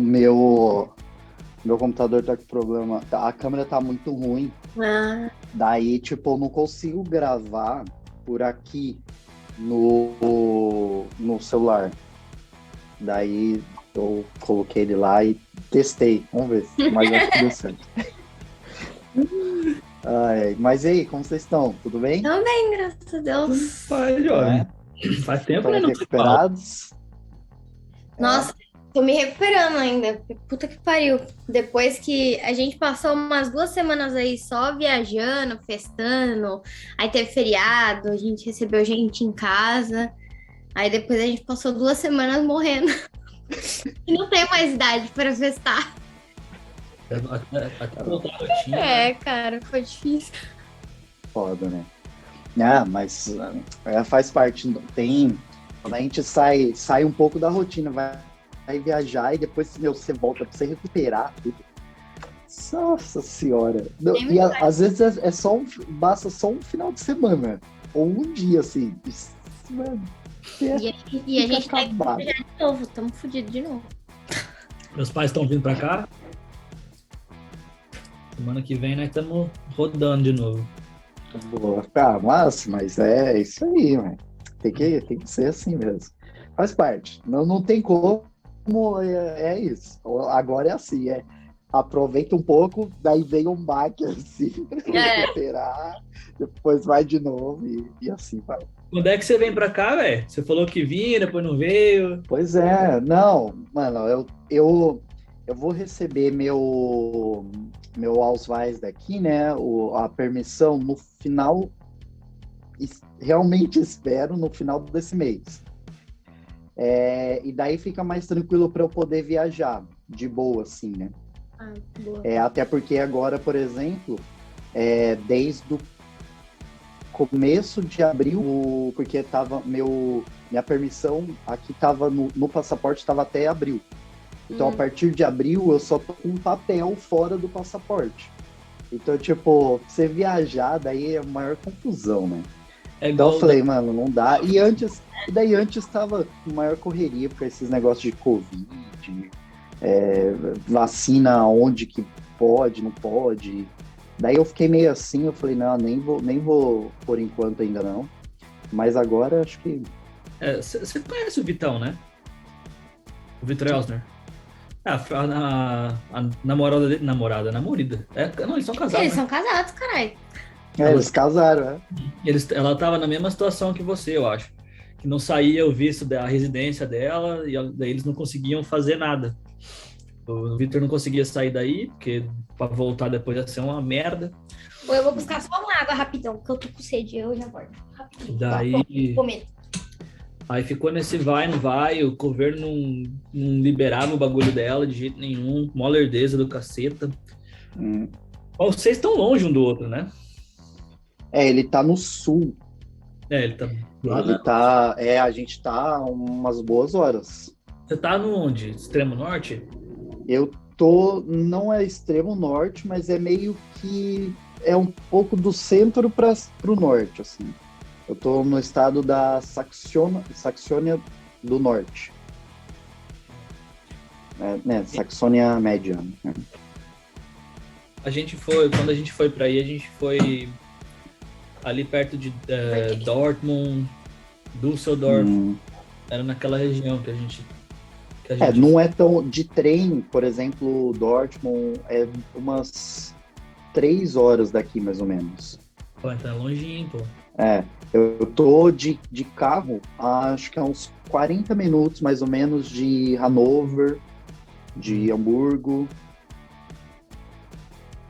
Meu computador tá com problema. A câmera tá muito ruim. Ah, Daí, tipo, eu não consigo gravar por aqui no celular. Daí eu coloquei ele lá e testei. Vamos ver. Mas acho que deu certo. Ai, mas e aí, como vocês estão? Tudo bem? também, graças a Deus. Faz, É? jovem. Faz tempo, Estão né? Não se fala. recuperados? É. Nossa, tô me recuperando ainda. Puta que pariu. Depois que a gente passou umas 2 semanas aí só viajando, festando, aí teve feriado, a gente recebeu gente em casa, aí depois a gente passou 2 semanas morrendo. E não tem mais idade para festar. Até voltar a rotina, É, né? cara, foi difícil. Foda, né? Ah, mas faz parte. Quando a gente sai um pouco da rotina, vai viajar e depois você volta pra você recuperar tudo. Nossa senhora. Nem me Às vezes basta só um final de semana. Ou um dia, assim. Isso, mano, E a fica gente tá indo acabado. viajar de novo, estamos fodidos de novo. Meus pais estão vindo pra cá. Semana que vem nós estamos rodando de novo. Boa. Ah, mas é isso aí, mano. Tem que ser assim mesmo. Faz parte. Não tem como, é isso. Agora é assim, aproveita um pouco, daí vem um baque assim, pra É. recuperar, depois vai de novo e assim vai. Quando é que você vem pra cá, velho? Você falou que vinha, depois não veio. Pois é, não, mano, eu vou receber meu Ausweis daqui, né? A permissão no final, realmente espero no final desse mês. E daí fica mais tranquilo para eu poder viajar de boa, assim, né? Ah, boa. Até porque agora, por exemplo, desde o começo de abril, porque minha permissão aqui tava no passaporte estava até abril. Então, a partir de abril, eu só tô com um papel fora do passaporte. Então, tipo, você viajar, daí é a maior confusão, né? É Então igual eu falei, mano, não dá. E daí antes tava com maior correria por esses negócios de Covid, vacina onde que pode, não pode. Daí eu fiquei meio assim, eu falei, não, nem vou por enquanto ainda não. Mas agora acho que. Você conhece o Vitão, né? O Vitor Elsner. A namorada dele. Namorada. Não, eles são casados, Eles né? são casados, caralho. Eles casaram, né? Ela tava na mesma situação que você, eu acho. Que não saía o visto da residência dela, daí eles não conseguiam fazer nada. O Vitor não conseguia sair daí, porque para voltar depois ia ser uma merda. Ou eu vou buscar só uma água rapidão, porque eu tô com sede, eu já volto. Rapidinho. Daí, Comendo. aí ficou nesse vai, não vai, o governo não liberava o bagulho dela de jeito nenhum, mó lerdeza do caceta. Hum. Mas vocês estão longe um do outro, né? Ele tá no sul. Ele tá lá, A gente tá umas boas horas. você tá no onde? Extremo norte? Eu não é extremo norte, mas é meio que um pouco do centro para o norte, assim. Eu tô no estado da Saxônia do Norte. Né? Saxônia Média. Né? Quando a gente foi pra aí, a gente foi ali perto de Dortmund, Düsseldorf, era naquela região que a gente não é tão de trem, por exemplo, Dortmund é umas 3 horas daqui, mais ou menos. Pô, então é longinho, pô. Eu tô de carro, acho que é uns 40 minutos, mais ou menos, de Hannover, de Hamburgo.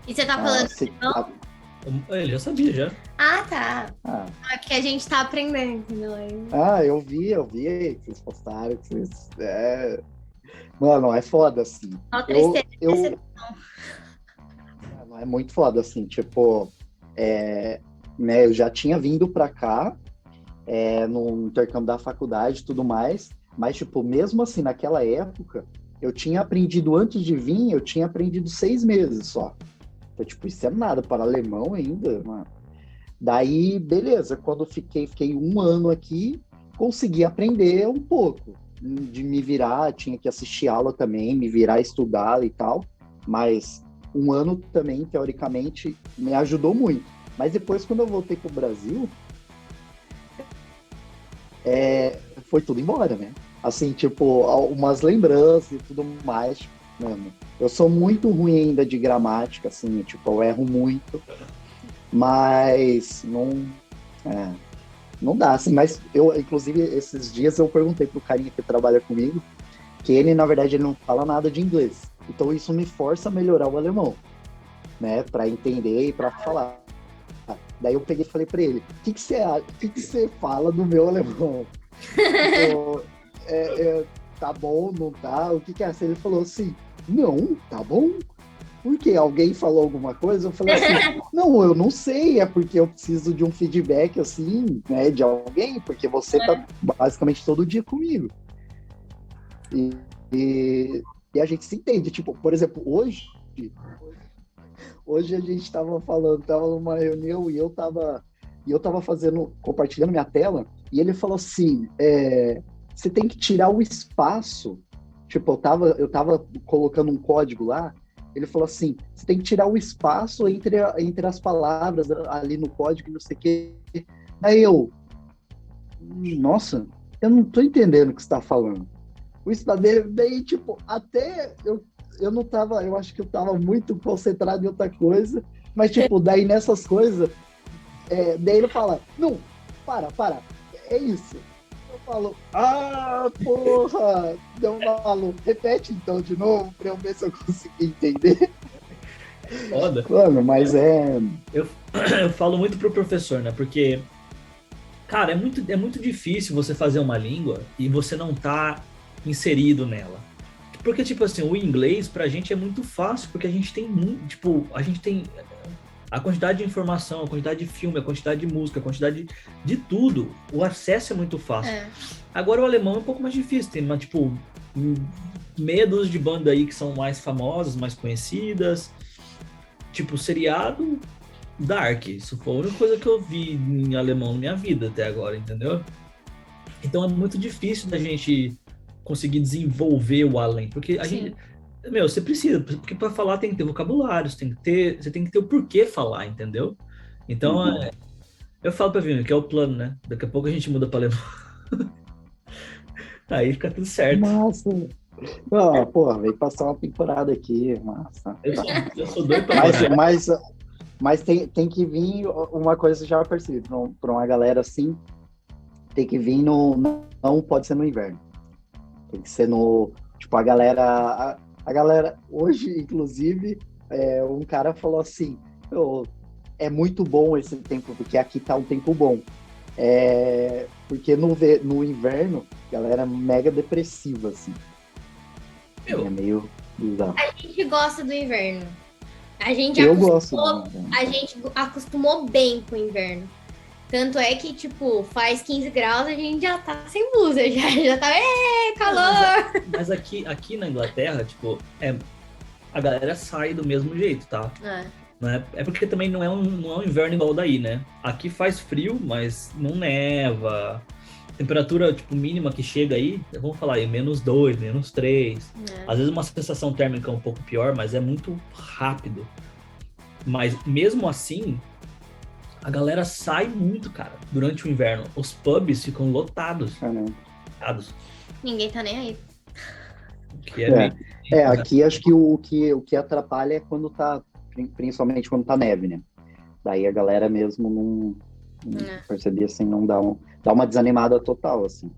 E você tá falando não? Ele já sabia, já. Ah, tá. Ah, É porque a gente tá aprendendo, entendeu? eu vi que vocês postaram, que vocês... Mano, é foda, assim. Ó, tristeza. Não, é muito foda, assim, tipo... né, eu já tinha vindo pra cá, no intercâmbio da faculdade e tudo mais, mas, tipo, mesmo assim, naquela época, eu tinha aprendido, antes de vir, eu tinha aprendido 6 meses só. Então, tipo, isso é nada para alemão ainda, mano. Daí, beleza, quando fiquei 1 ano aqui, consegui aprender um pouco. de me virar, tinha que assistir aula também, me virar, estudar e tal, mas um ano também, teoricamente, me ajudou muito. Mas depois, quando eu voltei pro Brasil, foi tudo embora, né? Assim, tipo, umas lembranças e tudo mais, tipo, mano, eu sou muito ruim ainda de gramática, assim, tipo, eu erro muito, mas não dá, assim, mas eu, inclusive, esses dias eu perguntei pro carinha que trabalha comigo, que ele, na verdade, ele não fala nada de inglês, então isso me força a melhorar o alemão, né, para entender e para falar. Daí eu peguei e falei para ele, o que você fala do meu alemão? Tipo, tá bom, não tá? O que é assim? Ele falou assim, não, tá bom. Porque alguém falou alguma coisa? Eu falei assim, não, eu não sei, é porque eu preciso de um feedback, assim, né, de alguém, porque você tá basicamente todo dia comigo. E a gente se entende, tipo, por exemplo, hoje a gente tava numa reunião e eu tava compartilhando minha tela, e ele falou assim, você tem que tirar o espaço, tipo, eu tava colocando um código lá, ele falou assim, você tem que tirar o espaço entre as palavras ali no código e não sei o quê. Aí nossa, eu não tô entendendo o que você tá falando. O estadão, daí, tipo, até eu não tava, eu acho que eu tava muito concentrado em outra coisa, mas, tipo, daí nessas coisas, daí ele fala, não, para, é isso. Eu falo, porra, deu maluco. Repete então de novo, pra eu ver se eu consegui entender. Foda. Mano, mas Eu falo muito pro professor, né? Porque, cara, é muito difícil você fazer uma língua e você não tá inserido nela. Porque, tipo assim, o inglês pra gente é muito fácil, porque a gente tem muito, tipo, a gente tem a quantidade de informação, a quantidade de filme, a quantidade de música, a quantidade de tudo. O acesso é muito fácil. Agora o alemão é um pouco mais difícil, tem uma, tipo, meia dúzia de bandas aí que são mais famosas, mais conhecidas. Tipo, seriado Dark. Isso foi a única coisa que eu vi em alemão na minha vida até agora, entendeu? Então é muito difícil da gente conseguir desenvolver o além, porque a gente, você precisa, porque para falar tem que ter vocabulário, você tem que ter o porquê falar, entendeu? Então, eu falo pra Vini que é o plano, né? Daqui a pouco a gente muda para alemão. Aí fica tudo certo. massa. Porra, veio passar uma temporada aqui, massa. Eu sou doido pra mas tem que vir uma coisa que eu já percebi, para uma galera assim, tem que vir não pode ser no inverno. Tem que ser tipo, a galera, hoje, inclusive, um cara falou assim, é muito bom esse tempo, porque aqui tá um tempo bom. Porque no inverno, a galera é mega depressiva, assim. É meio bizarro. A gente gosta do inverno. A gente acostumou bem com o inverno. Tanto é que, tipo, faz 15 graus, a gente já tá sem blusa, já tá, calor! Mas aqui na Inglaterra, tipo, a galera sai do mesmo jeito, tá? É porque também não é um inverno igual daí, né? Aqui faz frio, mas não neva. Temperatura, tipo, mínima que chega aí, vamos falar aí, -2, -3. Às vezes uma sensação térmica um pouco pior, mas é muito rápido. Mas mesmo assim, a galera sai muito, cara, durante o inverno. Os pubs ficam lotados. Ninguém tá nem aí. Aqui acho que o que atrapalha é quando tá, principalmente quando tá neve, né? Daí a galera mesmo não percebi assim, não dá uma desanimada total, assim.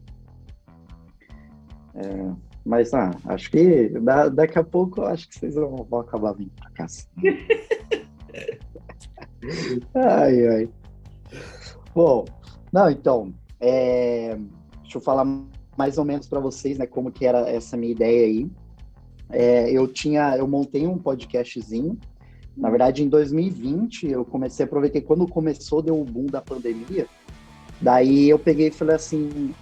Mas acho que daqui a pouco acho que vocês vão acabar vindo pra casa. Ai. Bom, não, então, deixa eu falar mais ou menos para vocês, né, como que era essa minha ideia aí. Eu montei um podcastzinho. Na verdade, em 2020, eu aproveitei quando começou, deu o boom da pandemia. Daí eu peguei e falei assim,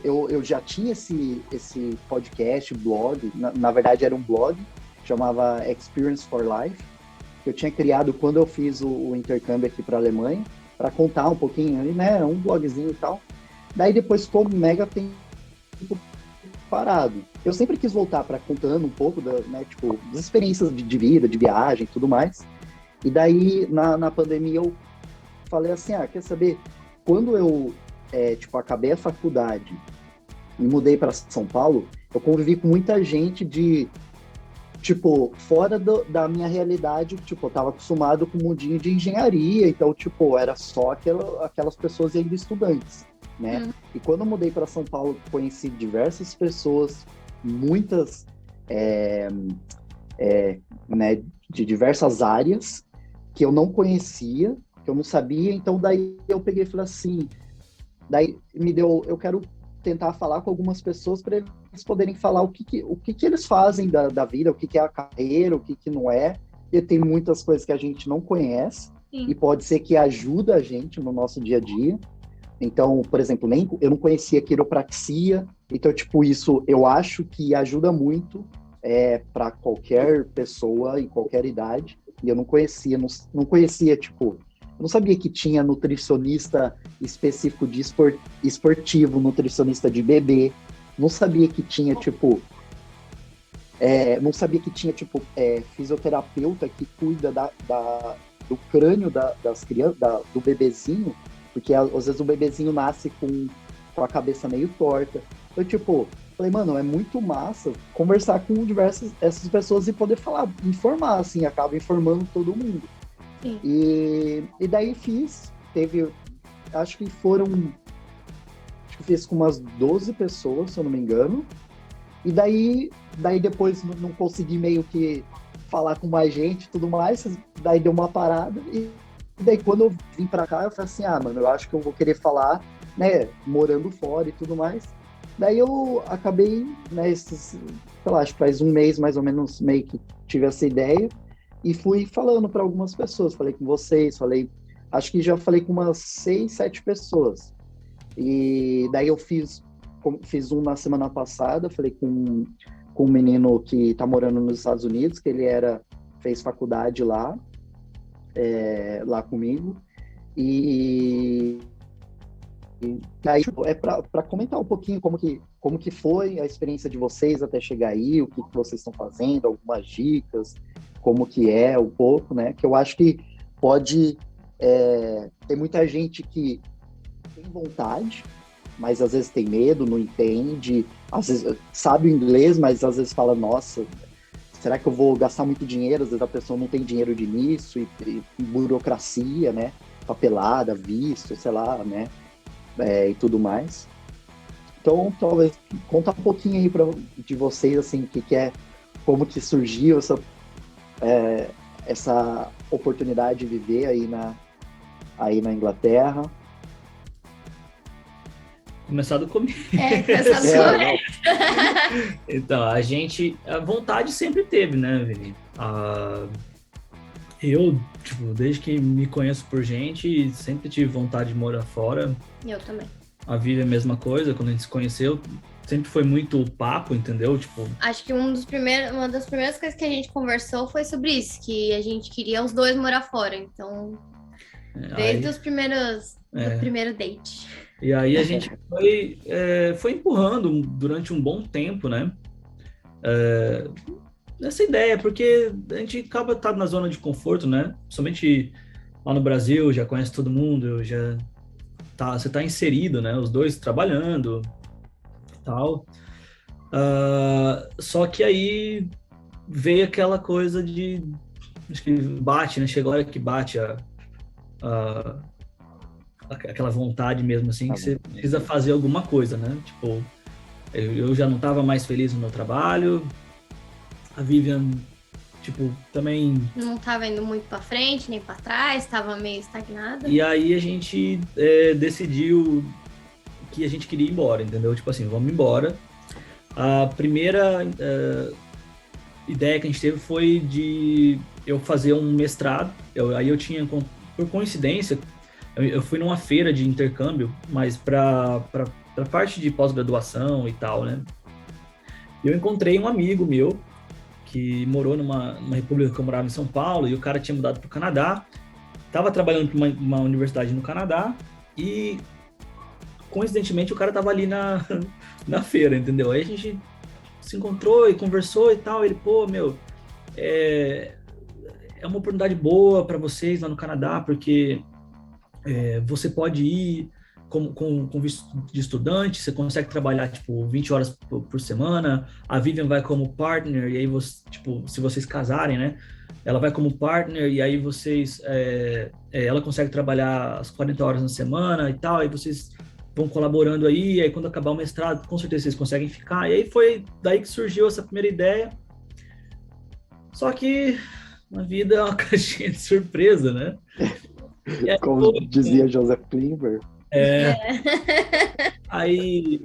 eu já tinha esse podcast, blog, na verdade era um blog, chamava Experience for Life, que eu tinha criado quando eu fiz o intercâmbio aqui para a Alemanha, para contar um pouquinho, né, um blogzinho e tal. Daí depois ficou mega tempo parado. Eu sempre quis voltar para contando um pouco né, tipo, das experiências de vida, de viagem e tudo mais. E daí, na pandemia, eu falei assim, quer saber? Quando eu, tipo, acabei a faculdade e mudei para São Paulo, eu convivi com muita gente tipo, fora da minha realidade, tipo, eu tava acostumado com o mundinho de engenharia, então, tipo, era só aquelas pessoas ainda estudantes, né? E quando eu mudei para São Paulo, conheci diversas pessoas, muitas, né, de diversas áreas, que eu não conhecia, que eu não sabia, então daí eu peguei e falei assim, daí eu quero tentar falar com algumas pessoas para eles poderem falar o que eles fazem da vida, o que é a carreira, o que não é, e tem muitas coisas que a gente não conhece, e pode ser que ajuda a gente no nosso dia a dia. Então, por exemplo, eu não conhecia quiropraxia, então, tipo, isso eu acho que ajuda muito para qualquer pessoa em qualquer idade, e eu não conhecia, tipo, eu não sabia que tinha nutricionista específico de esportivo, nutricionista de bebê. Não sabia que tinha, tipo... fisioterapeuta que cuida do crânio das crianças, do bebezinho, porque às vezes o bebezinho nasce com a cabeça meio torta. Então, tipo, falei, mano, é muito massa conversar com essas pessoas e poder informar, assim, acaba informando todo mundo. E daí acho que fiz com umas 12 pessoas, se eu não me engano, e daí depois não consegui meio que falar com mais gente e tudo mais, daí deu uma parada, e daí quando eu vim pra cá, eu falei assim, mano, eu acho que eu vou querer falar, né, morando fora e tudo mais. Daí eu acabei, né, sei lá, acho que faz um mês mais ou menos, meio que tive essa ideia, e fui falando para algumas pessoas, falei com vocês, acho que já falei com umas 6, 7 pessoas. E daí eu fiz um na semana passada, falei com um menino que está morando nos Estados Unidos, que ele fez faculdade lá comigo. E aí é para comentar um pouquinho como que foi a experiência de vocês até chegar aí, o que vocês estão fazendo, algumas dicas, como que é um pouco, né? Que eu acho que pode ter muita gente que tem vontade, mas às vezes tem medo, não entende, às vezes sabe o inglês, mas às vezes fala, nossa, será que eu vou gastar muito dinheiro? Às vezes a pessoa não tem dinheiro de início, e burocracia, né? Papelada, visto, sei lá, né? E tudo mais. Então, talvez, conta um pouquinho aí de vocês, assim, como que surgiu essa oportunidade de viver aí na Inglaterra. Começar do começo. Então, a vontade sempre teve, né, Vini? Eu, tipo, desde que me conheço por gente, sempre tive vontade de morar fora. Eu também. A Vivi é a mesma coisa, quando a gente se conheceu, sempre foi muito papo, entendeu? Tipo... Acho que uma das primeiras coisas que a gente conversou foi sobre isso, que a gente queria os dois morar fora, então... Desde os primeiros... do primeiro date. E aí a gente foi empurrando durante um bom tempo, né? Essa ideia, porque a gente acaba estando na zona de conforto, né? Somente lá no Brasil, já conhece todo mundo, você tá inserido, né? Os dois trabalhando e tal. Só que aí veio aquela coisa acho que bate, né? Chega a hora que bate aquela vontade mesmo, assim, que você precisa fazer alguma coisa, né? Tipo, eu já não estava mais feliz no meu trabalho, a Vivian, tipo, também... Não estava indo muito para frente, nem para trás, estava meio estagnada. E aí a gente decidiu que a gente queria ir embora, entendeu? Tipo assim, vamos embora. A primeira ideia que a gente teve foi de eu fazer um mestrado. Aí eu tinha, por coincidência, eu fui numa feira de intercâmbio, mas para parte de pós-graduação e tal, né? Eu encontrei um amigo meu que morou numa república que eu morava em São Paulo, e o cara tinha mudado para o Canadá, estava trabalhando para uma universidade no Canadá, e coincidentemente, o cara tava ali na feira, entendeu? Aí a gente se encontrou e conversou e tal. Ele, pô, meu, é uma oportunidade boa para vocês lá no Canadá, porque você pode ir com visto de estudante, você consegue trabalhar, tipo, 20 horas por semana, a Vivian vai como partner, e aí, você, tipo, se vocês casarem, né, ela vai como partner, e aí vocês, ela consegue trabalhar as 40 horas na semana e tal, aí vocês vão colaborando aí, aí quando acabar o mestrado, com certeza vocês conseguem ficar, e aí foi daí que surgiu essa primeira ideia. Só que a vida é uma caixinha de surpresa, né? Aí, Como dizia Joseph Klimber. Aí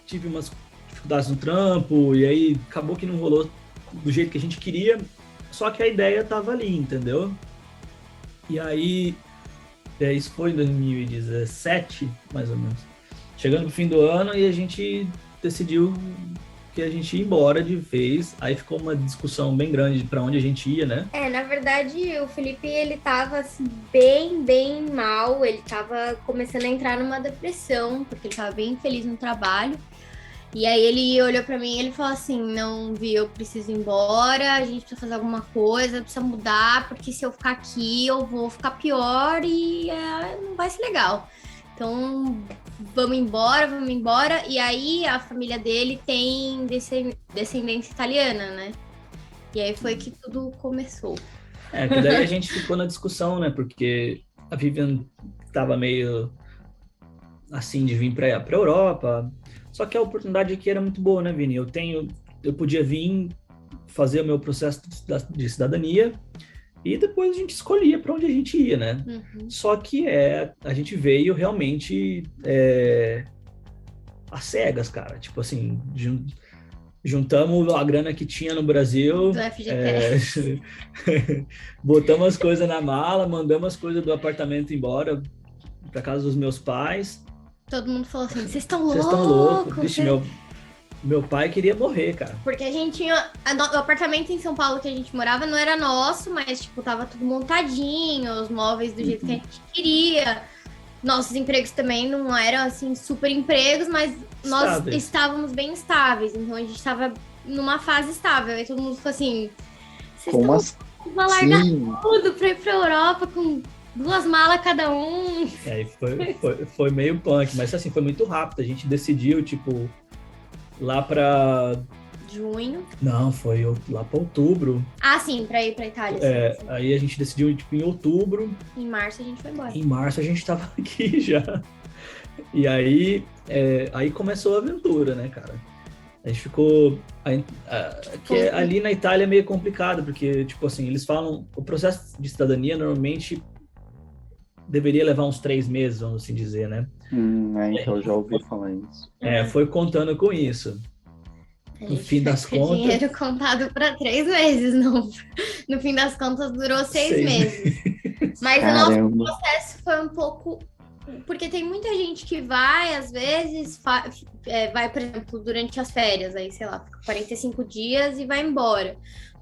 tive umas dificuldades no trampo, e aí acabou que não rolou do jeito que a gente queria, só que a ideia tava ali, entendeu? E aí, isso foi em 2017, mais ou menos. Chegando no fim do ano, e a gente decidiu que a gente ia embora de vez. Aí ficou uma discussão bem grande para onde a gente ia, né? Na verdade, o Felipe, ele tava assim, bem mal. Ele tava começando a entrar numa depressão, porque ele tava bem infeliz no trabalho. E aí ele olhou para mim e ele falou assim, não, Vi, eu preciso ir embora, a gente precisa fazer alguma coisa, precisa mudar, porque se eu ficar aqui eu vou ficar pior e não vai ser legal. Então, vamos embora. E aí, a família dele tem descendência italiana, né? E aí foi que tudo começou. Que daí a gente ficou na discussão, né? Porque a Vivian tava meio assim de vir pra Europa. Só que a oportunidade aqui era muito boa, né, Vini? Eu podia vir fazer o meu processo de cidadania e depois a gente escolhia para onde a gente ia, né? Uhum. Só que a gente veio realmente às cegas, cara. Tipo assim, juntamos a grana que tinha no Brasil, Do FGTS. botamos as coisas na mala, mandamos as coisas do apartamento embora para casa dos meus pais. Todo mundo falou assim, vocês estão Vocês estão loucos. Vixe, meu pai queria morrer, cara. Porque a gente tinha... O apartamento em São Paulo que a gente morava não era nosso, mas, tipo, tava tudo montadinho, os móveis do jeito que a gente queria. Nossos empregos também não eram, assim, super empregos, mas nós estávamos bem estáveis. Então, a gente estava numa fase estável. Aí todo mundo ficou assim... Vocês estão largar tudo pra ir pra Europa com 2 malas cada um. Aí foi meio punk, mas assim, foi muito rápido. A gente decidiu, tipo... Lá pra... Junho? Não, foi lá pra outubro. Ah, sim, pra ir pra Itália. Sim. Aí a gente decidiu, tipo, em outubro. Em março a gente foi embora. Em março a gente tava aqui já. E aí começou a aventura, né, cara? A gente ficou... ali na Itália é meio complicado, porque, tipo assim, eles falam... O processo de cidadania, normalmente, deveria levar uns 3 meses, vamos assim dizer, né? Então eu já ouvi falar isso. Foi contando com isso. No fim das contas... dinheiro contado para 3 meses, não. No fim das contas, durou 6 meses. Mas Caramba. O nosso processo foi um pouco... Porque tem muita gente que vai, às vezes, vai, por exemplo, durante as férias, aí, sei lá, fica 45 dias e vai embora.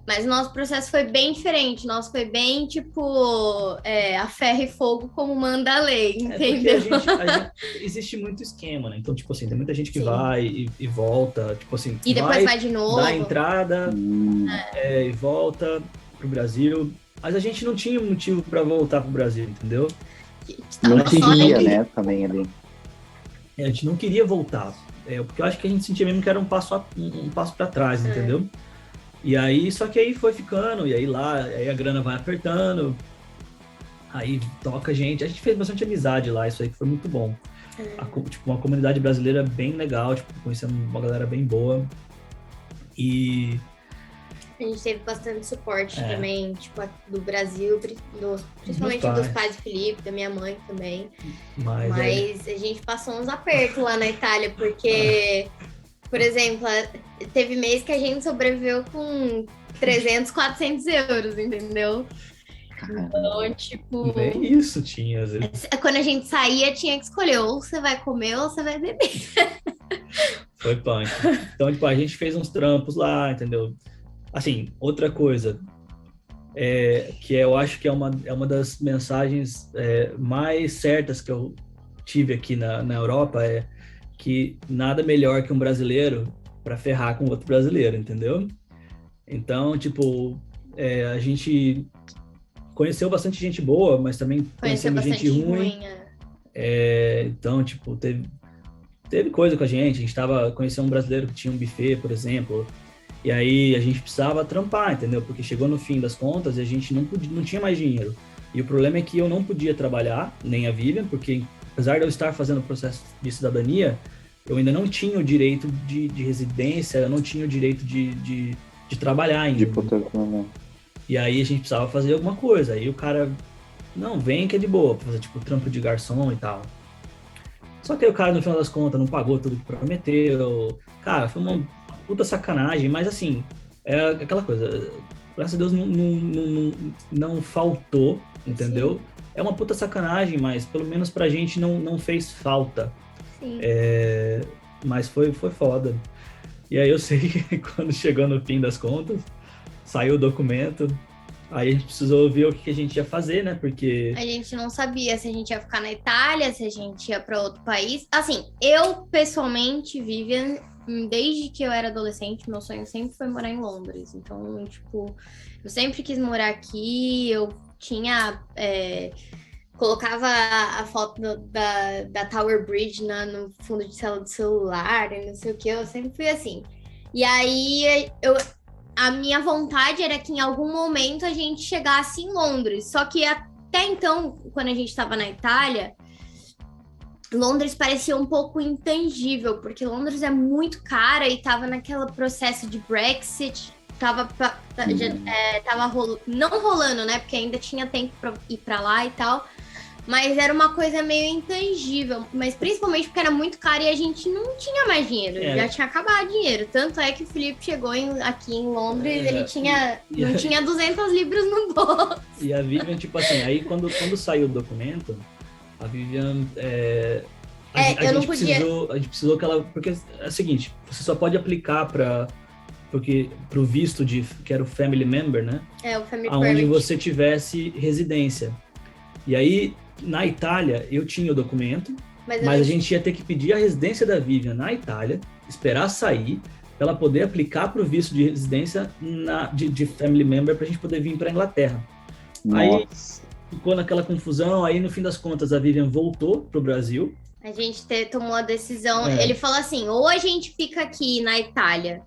Mas o nosso processo foi bem diferente. Nosso foi bem, tipo, a ferro e fogo como manda a lei, entendeu? Existe muito esquema, né? Então, tipo assim, tem muita gente que vai e volta, tipo assim... E depois vai de novo. Dá entrada e volta pro Brasil. Mas a gente não tinha motivo para voltar pro Brasil, entendeu? Não queria, né, também ali. A gente não queria voltar. Porque eu acho que a gente sentia mesmo que era um passo para trás, entendeu? E aí, só que aí foi ficando, e aí a grana vai apertando, aí toca a gente fez bastante amizade lá, isso aí que foi muito bom. Tipo, uma comunidade brasileira bem legal, tipo, conhecemos uma galera bem boa, e... A gente teve bastante suporte também, tipo, do Brasil, principalmente dos pais do Felipe, da minha mãe também, mas a gente passou uns apertos lá na Itália, porque... Por exemplo, teve mês que a gente sobreviveu com 300, 400 euros, entendeu? Então, tipo... Nem isso tinha, às vezes. Quando a gente saía, tinha que escolher, ou você vai comer ou você vai beber. Foi punk. Então, tipo, a gente fez uns trampos lá, entendeu? Assim, outra coisa, que eu acho que é uma das mensagens mais certas que eu tive aqui na Europa é que nada melhor que um brasileiro para ferrar com outro brasileiro, entendeu? Então, tipo, a gente conheceu bastante gente boa, mas também conhecemos gente ruim. Então, tipo, teve coisa com a gente conheceu um brasileiro que tinha um buffet, por exemplo, e aí a gente precisava trampar, entendeu? Porque chegou no fim das contas e a gente não tinha mais dinheiro. E o problema é que eu não podia trabalhar, nem a Vivian, porque apesar de eu estar fazendo o processo de cidadania, eu ainda não tinha o direito de residência, eu não tinha o direito de trabalhar ainda. E aí a gente precisava fazer alguma coisa. Aí o cara, não, vem que é de boa, pra fazer tipo trampo de garçom e tal. Só que aí o cara, no final das contas, não pagou tudo que prometeu. Cara, foi uma puta sacanagem, mas assim, é aquela coisa, graças a Deus não faltou, entendeu? Sim. É uma puta sacanagem, mas pelo menos pra gente não fez falta. Sim. Mas foi foda. E aí eu sei que quando chegou no fim das contas, saiu o documento, aí a gente precisou ver o que a gente ia fazer, né? Porque a gente não sabia se a gente ia ficar na Itália, se a gente ia para outro país. Assim, eu pessoalmente, Vivian, desde que eu era adolescente, meu sonho sempre foi morar em Londres. Então, tipo, eu sempre quis morar aqui, eu tinha... colocava a foto da Tower Bridge no fundo de tela do celular, e não sei o que, eu sempre fui assim. E aí, a minha vontade era que em algum momento a gente chegasse em Londres. Só que até então, quando a gente estava na Itália, Londres parecia um pouco intangível, porque Londres é muito cara e estava naquele processo de Brexit, não rolando, né? Porque ainda tinha tempo para ir para lá e tal. Mas era uma coisa meio intangível, mas principalmente porque era muito caro e a gente não tinha mais dinheiro, já tinha acabado o dinheiro. Tanto é que o Felipe chegou aqui em Londres, ele não tinha 200 libras no bolso. E a Vivian, tipo assim, aí quando saiu o documento, a Vivian... a gente precisou que ela... Porque é o seguinte, você só pode aplicar pro visto que era o Family Member, né? O Family Onde Permit. você tivesse residência. E aí... Na Itália, eu tinha o documento, mas a gente ia ter que pedir a residência da Vivian na Itália, esperar sair, para ela poder aplicar para o visto de residência de family member para a gente poder vir para a Inglaterra. Nossa. Aí ficou naquela confusão, aí no fim das contas a Vivian voltou para o Brasil. A gente tomou a decisão, ele falou assim, ou a gente fica aqui na Itália,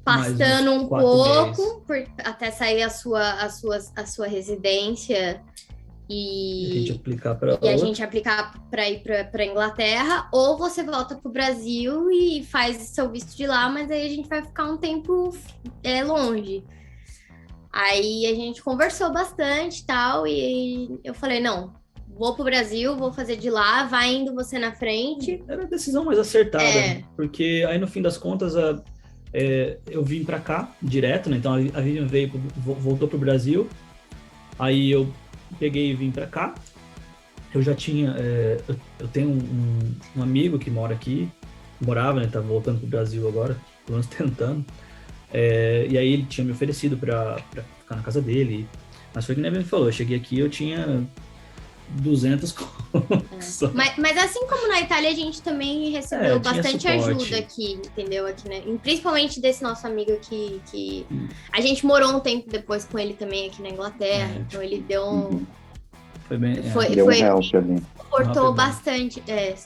pastando um pouco, até sair a sua residência... E a gente aplicar para ir para Inglaterra, ou você volta para o Brasil e faz seu visto de lá, mas aí a gente vai ficar um tempo longe. Aí a gente conversou bastante e tal, e eu falei, não, vou pro Brasil, vou fazer de lá, vai indo você na frente. Era a decisão mais acertada, porque aí no fim das contas eu vim para cá direto, né? Então a Vivian voltou pro Brasil, aí eu peguei e vim para cá. Eu já tinha... eu tenho um amigo que mora aqui, morava, né? Tá voltando pro Brasil agora, pelo menos tentando. E aí ele tinha me oferecido para ficar na casa dele. Mas foi que nem ele me falou, eu cheguei aqui, eu tinha 200 contos. Mas assim como na Itália, a gente também recebeu bastante ajuda aqui, entendeu? Aqui, né? E principalmente desse nosso amigo aqui, que a gente morou um tempo depois com ele também aqui na Inglaterra, então ele deu um... Foi bem... deu um help ali. Suportou bastante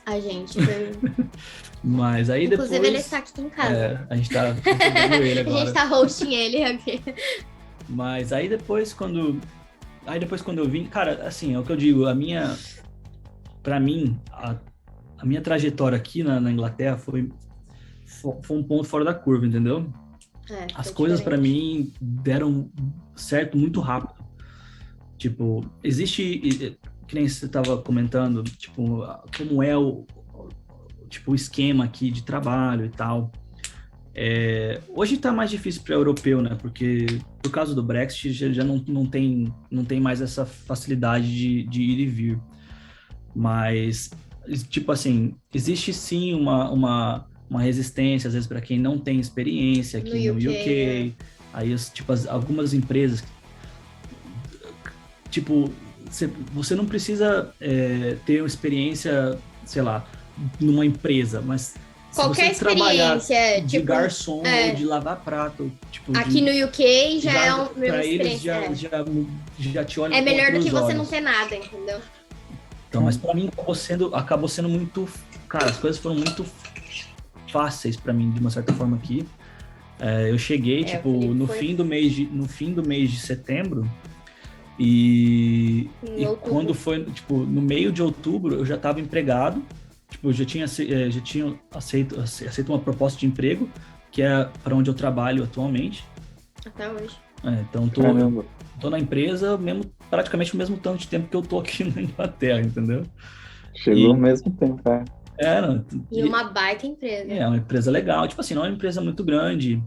a gente. Mas aí inclusive, depois... ele está aqui em casa. A gente tá recebendo ele agora. A gente tá hosting ele aqui. Mas aí depois, quando eu vim, cara, assim, é o que eu digo, pra mim, a minha trajetória aqui na Inglaterra foi um ponto fora da curva, entendeu? As coisas pra mim deram certo muito rápido. Tipo, existe, que nem você tava comentando, tipo, como é o esquema aqui de trabalho e tal. Hoje está mais difícil para europeu, né? Porque por causa do Brexit já não tem mais essa facilidade de ir e vir. Mas, tipo assim, existe sim uma resistência, às vezes, para quem não tem experiência aqui no UK. Aí, tipo, algumas empresas, tipo, você não precisa ter uma experiência, sei lá, numa empresa, mas Qualquer se você trabalhar experiência, de tipo, garçom ou de lavar prato, tipo, aqui no UK já é uma pra eles experiência. já te olham É com melhor do outros que você olhos. não ter nada, entendeu? Então, mas pra mim acabou sendo muito, cara, as coisas foram muito fáceis pra mim de uma certa forma aqui. Eu cheguei tipo no fim do mês de setembro e quando foi tipo no meio de outubro eu já estava empregado, tipo eu já tinha aceito uma proposta de emprego que é para onde eu trabalho atualmente até hoje. Então tô na empresa mesmo praticamente o mesmo tanto de tempo que eu tô aqui na Inglaterra, entendeu? Chegou ao mesmo tempo, E uma baita empresa. É uma empresa legal, tipo assim, não é uma empresa muito grande.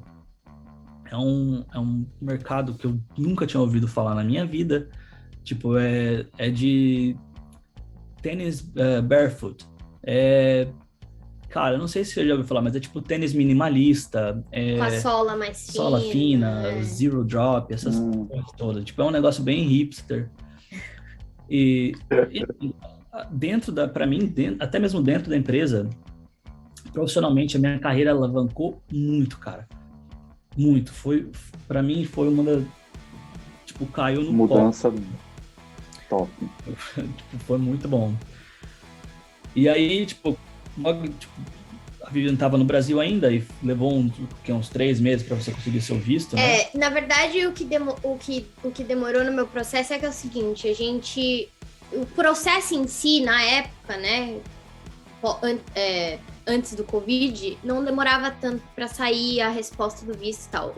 É um mercado que eu nunca tinha ouvido falar na minha vida. Tipo, é de tênis barefoot. Cara, eu não sei se você já ouviu falar, mas é tipo tênis minimalista. Com a sola mais fina. Sola fina, zero drop, essas coisas todas. Tipo, é um negócio bem hipster. E pra mim, até mesmo dentro da empresa, profissionalmente, a minha carreira alavancou muito, cara. Muito. Pra mim, foi uma da... Tipo, caiu no mudança top. Tipo, foi muito bom. E aí, tipo, a Viviane tava no Brasil ainda e levou uns 3 meses para você conseguir seu visto, né? Na verdade, o que demorou no meu processo é que é o seguinte, o processo em si, na época, né, antes do Covid, não demorava tanto para sair a resposta do visto e tal.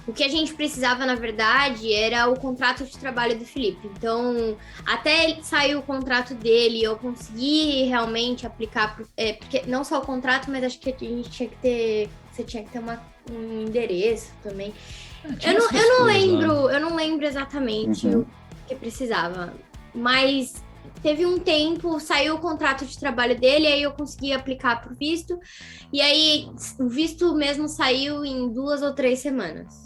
O que a gente precisava, na verdade, era o contrato de trabalho do Felipe. Então, até ele sair o contrato dele, eu consegui realmente aplicar, porque não só o contrato, mas acho que a gente tinha que ter, você tinha que ter um endereço também. Eu não lembro exatamente o que precisava, mas teve um tempo, saiu o contrato de trabalho dele, aí eu consegui aplicar pro visto, e aí o visto mesmo saiu em 2 ou 3 semanas.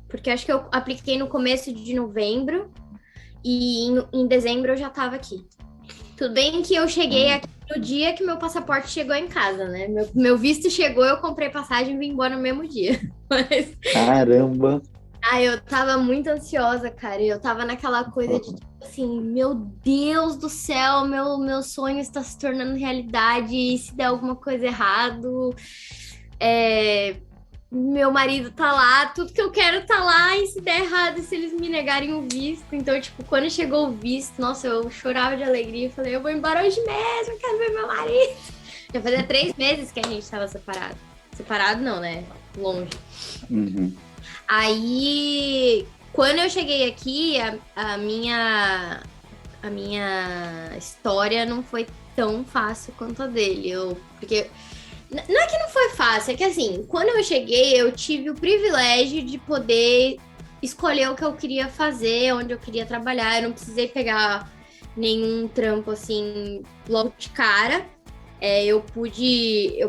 Porque acho que eu apliquei no começo de novembro e em dezembro eu já estava aqui. Tudo bem que eu cheguei aqui no dia que meu passaporte chegou em casa, né? Meu visto chegou, eu comprei passagem e vim embora no mesmo dia. Mas... Caramba! Eu tava muito ansiosa, cara. Eu tava naquela coisa de, assim, meu Deus do céu, meu sonho está se tornando realidade. E se der alguma coisa errado... Meu marido tá lá, tudo que eu quero tá lá, e se der errado, se eles me negarem o visto. Então, tipo, quando chegou o visto, nossa, eu chorava de alegria. Eu falei, eu vou embora hoje mesmo, eu quero ver meu marido. Já fazia 3 meses que a gente tava separado. Separado não, né? Longe. Aí, quando eu cheguei aqui, a minha história não foi tão fácil quanto a dele. Porque... Não é que não foi fácil, é que assim, quando eu cheguei, eu tive o privilégio de poder escolher o que eu queria fazer, onde eu queria trabalhar. Eu não precisei pegar nenhum trampo, assim, logo de cara. Eu pude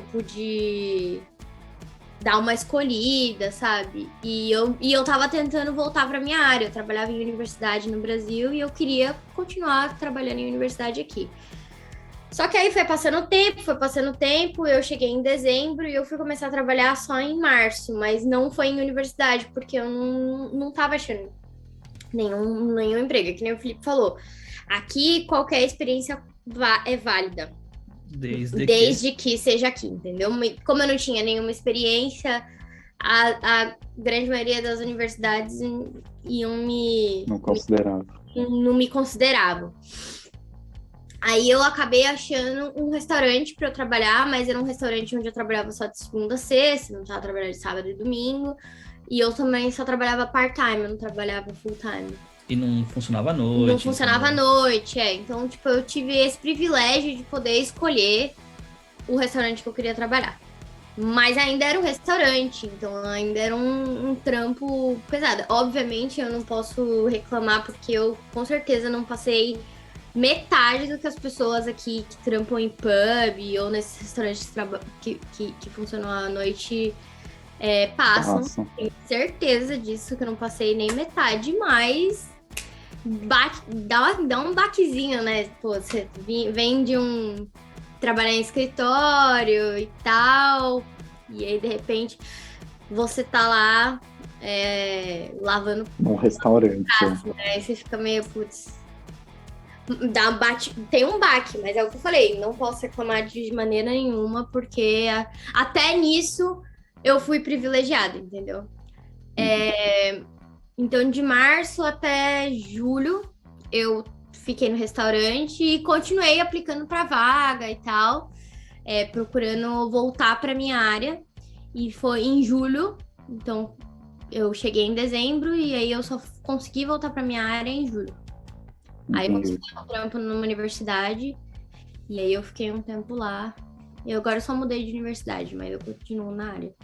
dar uma escolhida, sabe? E eu tava tentando voltar pra minha área. Eu trabalhava em universidade no Brasil e eu queria continuar trabalhando em universidade aqui. Só que aí foi passando o tempo, eu cheguei em dezembro e eu fui começar a trabalhar só em março, mas não foi em universidade, porque eu não tava achando nenhum emprego, que nem o Felipe falou. Aqui, qualquer experiência é válida. Desde que seja aqui, entendeu? Como eu não tinha nenhuma experiência, a grande maioria das universidades não me consideravam. Aí eu acabei achando um restaurante para eu trabalhar, mas era um restaurante onde eu trabalhava só de segunda a sexta, não estava trabalhando de sábado e domingo. E eu também só trabalhava part-time, eu não trabalhava full-time. E não funcionava à noite? Não funcionava à noite, Então, tipo, eu tive esse privilégio de poder escolher o restaurante que eu queria trabalhar. Mas ainda era um restaurante, então ainda era um trampo pesado. Obviamente, eu não posso reclamar, porque eu, com certeza, não passei... metade do que as pessoas aqui que trampam em pub ou nesses restaurantes que funcionam à noite passam. Nossa. Tenho certeza disso, que eu não passei nem metade, mas dá um baquezinho, né? Pô, você vem de trabalhar em escritório e tal, e aí de repente você tá lá lavando Num restaurante. prato, né? Aí você fica meio, putz, tem um baque, mas é o que eu falei, não posso reclamar de maneira nenhuma, porque até nisso eu fui privilegiada, entendeu? Então, de março até julho, eu fiquei no restaurante e continuei aplicando para vaga e tal, procurando voltar para minha área. E foi em julho, então eu cheguei em dezembro e aí eu só consegui voltar para minha área em julho. Aí eu consegui um trampo numa universidade e aí eu fiquei um tempo lá. Eu agora só mudei de universidade, mas eu continuo na área.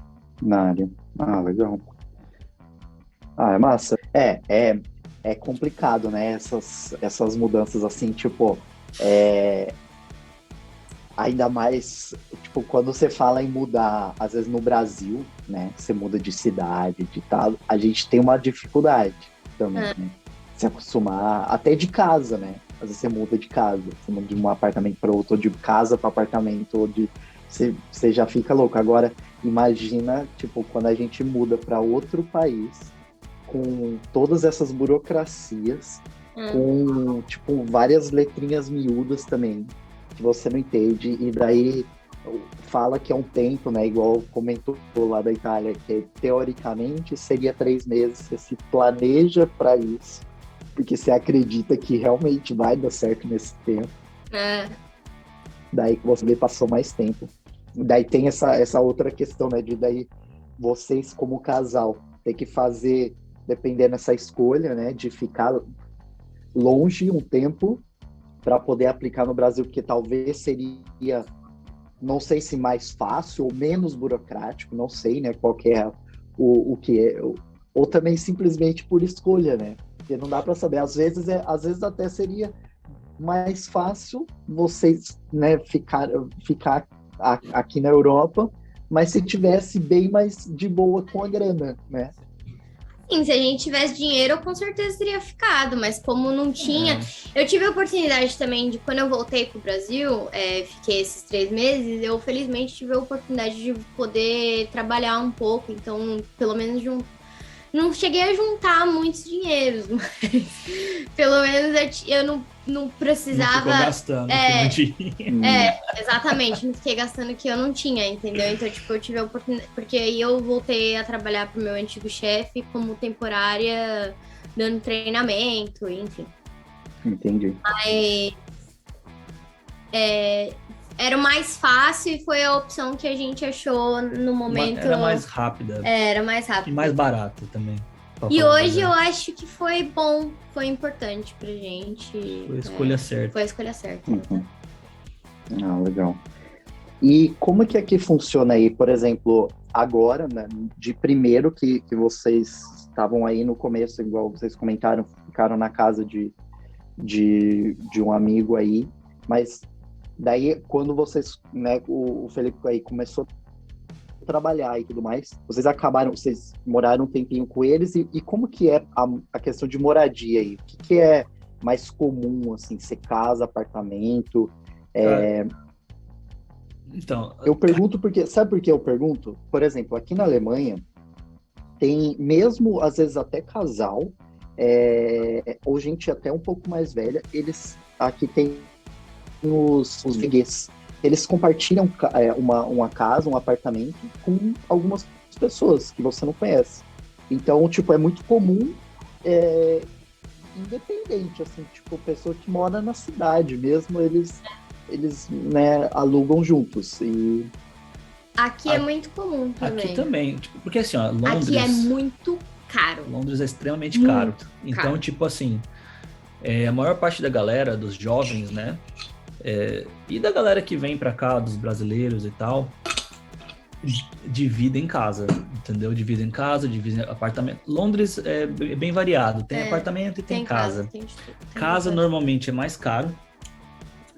Na área. Ah, legal. Ah, é massa. É complicado, né? Essas mudanças assim, tipo, ainda mais, tipo, quando você fala em mudar, às vezes no Brasil, né? Você muda de cidade, de tal, a gente tem uma dificuldade também, né? Se acostumar, até de casa, né? Às vezes você muda de casa, você muda de um apartamento para outro, ou de casa para apartamento, ou de... Você já fica louco. Agora, imagina, tipo, quando a gente muda para outro país, com todas essas burocracias, com, tipo, várias letrinhas miúdas também, que você não entende, e daí fala que é um tempo, né, igual comentou lá da Itália, que teoricamente seria 3 meses, você se planeja para isso, porque você acredita que realmente vai dar certo nesse tempo. Daí que você passou mais tempo. Daí tem essa outra questão, né, de daí vocês como casal ter que fazer, dependendo dessa escolha, né, de ficar longe um tempo para poder aplicar no Brasil, porque talvez seria, não sei se mais fácil ou menos burocrático, não sei, né, qual que é o que é, ou também simplesmente por escolha, né, porque não dá para saber, às vezes até seria mais fácil vocês, né, ficar aqui na Europa, mas se tivesse bem mais de boa com a grana, né? Sim, se a gente tivesse dinheiro, eu com certeza teria ficado, mas como não tinha... Eu tive a oportunidade também de, quando eu voltei pro Brasil, fiquei esses 3 meses, eu felizmente tive a oportunidade de poder trabalhar um pouco, então pelo menos não cheguei a juntar muitos dinheiros, mas pelo menos eu não precisava... Não ficou gastando. Exatamente, não fiquei gastando o que eu não tinha, entendeu? Então, tipo, eu tive a oportunidade... Porque aí eu voltei a trabalhar pro meu antigo chefe como temporária, dando treinamento, enfim. Entendi. Mas... era o mais fácil e foi a opção que a gente achou no momento. Era mais rápida. Era mais rápida. E mais barata também. E hoje eu acho que foi bom, foi importante pra gente. Foi a escolha certa. Foi a escolha certa. Ah, legal. E como é que aqui funciona aí, por exemplo, agora, né, de primeiro que vocês estavam aí no começo, igual vocês comentaram, ficaram na casa de um amigo aí, mas daí quando vocês, né, o Felipe aí começou a trabalhar e tudo mais, vocês moraram um tempinho com eles e como que é a questão de moradia aí? O que é mais comum, assim, você casa, apartamento? Então, eu pergunto porque, sabe por que eu pergunto? Por exemplo, aqui na Alemanha, tem mesmo, às vezes, até casal, ou gente até um pouco mais velha, eles, aqui tem os freguês, eles compartilham uma casa, um apartamento com algumas pessoas que você não conhece. Então, tipo, é muito comum, independente, assim, tipo, pessoa que mora na cidade mesmo, eles né, alugam juntos. E aqui é muito comum também. Aqui também, tipo, porque assim, ó, Londres... Aqui é muito caro. Londres é extremamente caro. Então, tipo assim, a maior parte da galera, dos jovens, né, e da galera que vem pra cá, dos brasileiros e tal, divide em casa, entendeu? Divide em casa, divide em apartamento. Londres é bem variado, tem apartamento e tem casa. Casa normalmente é mais caro,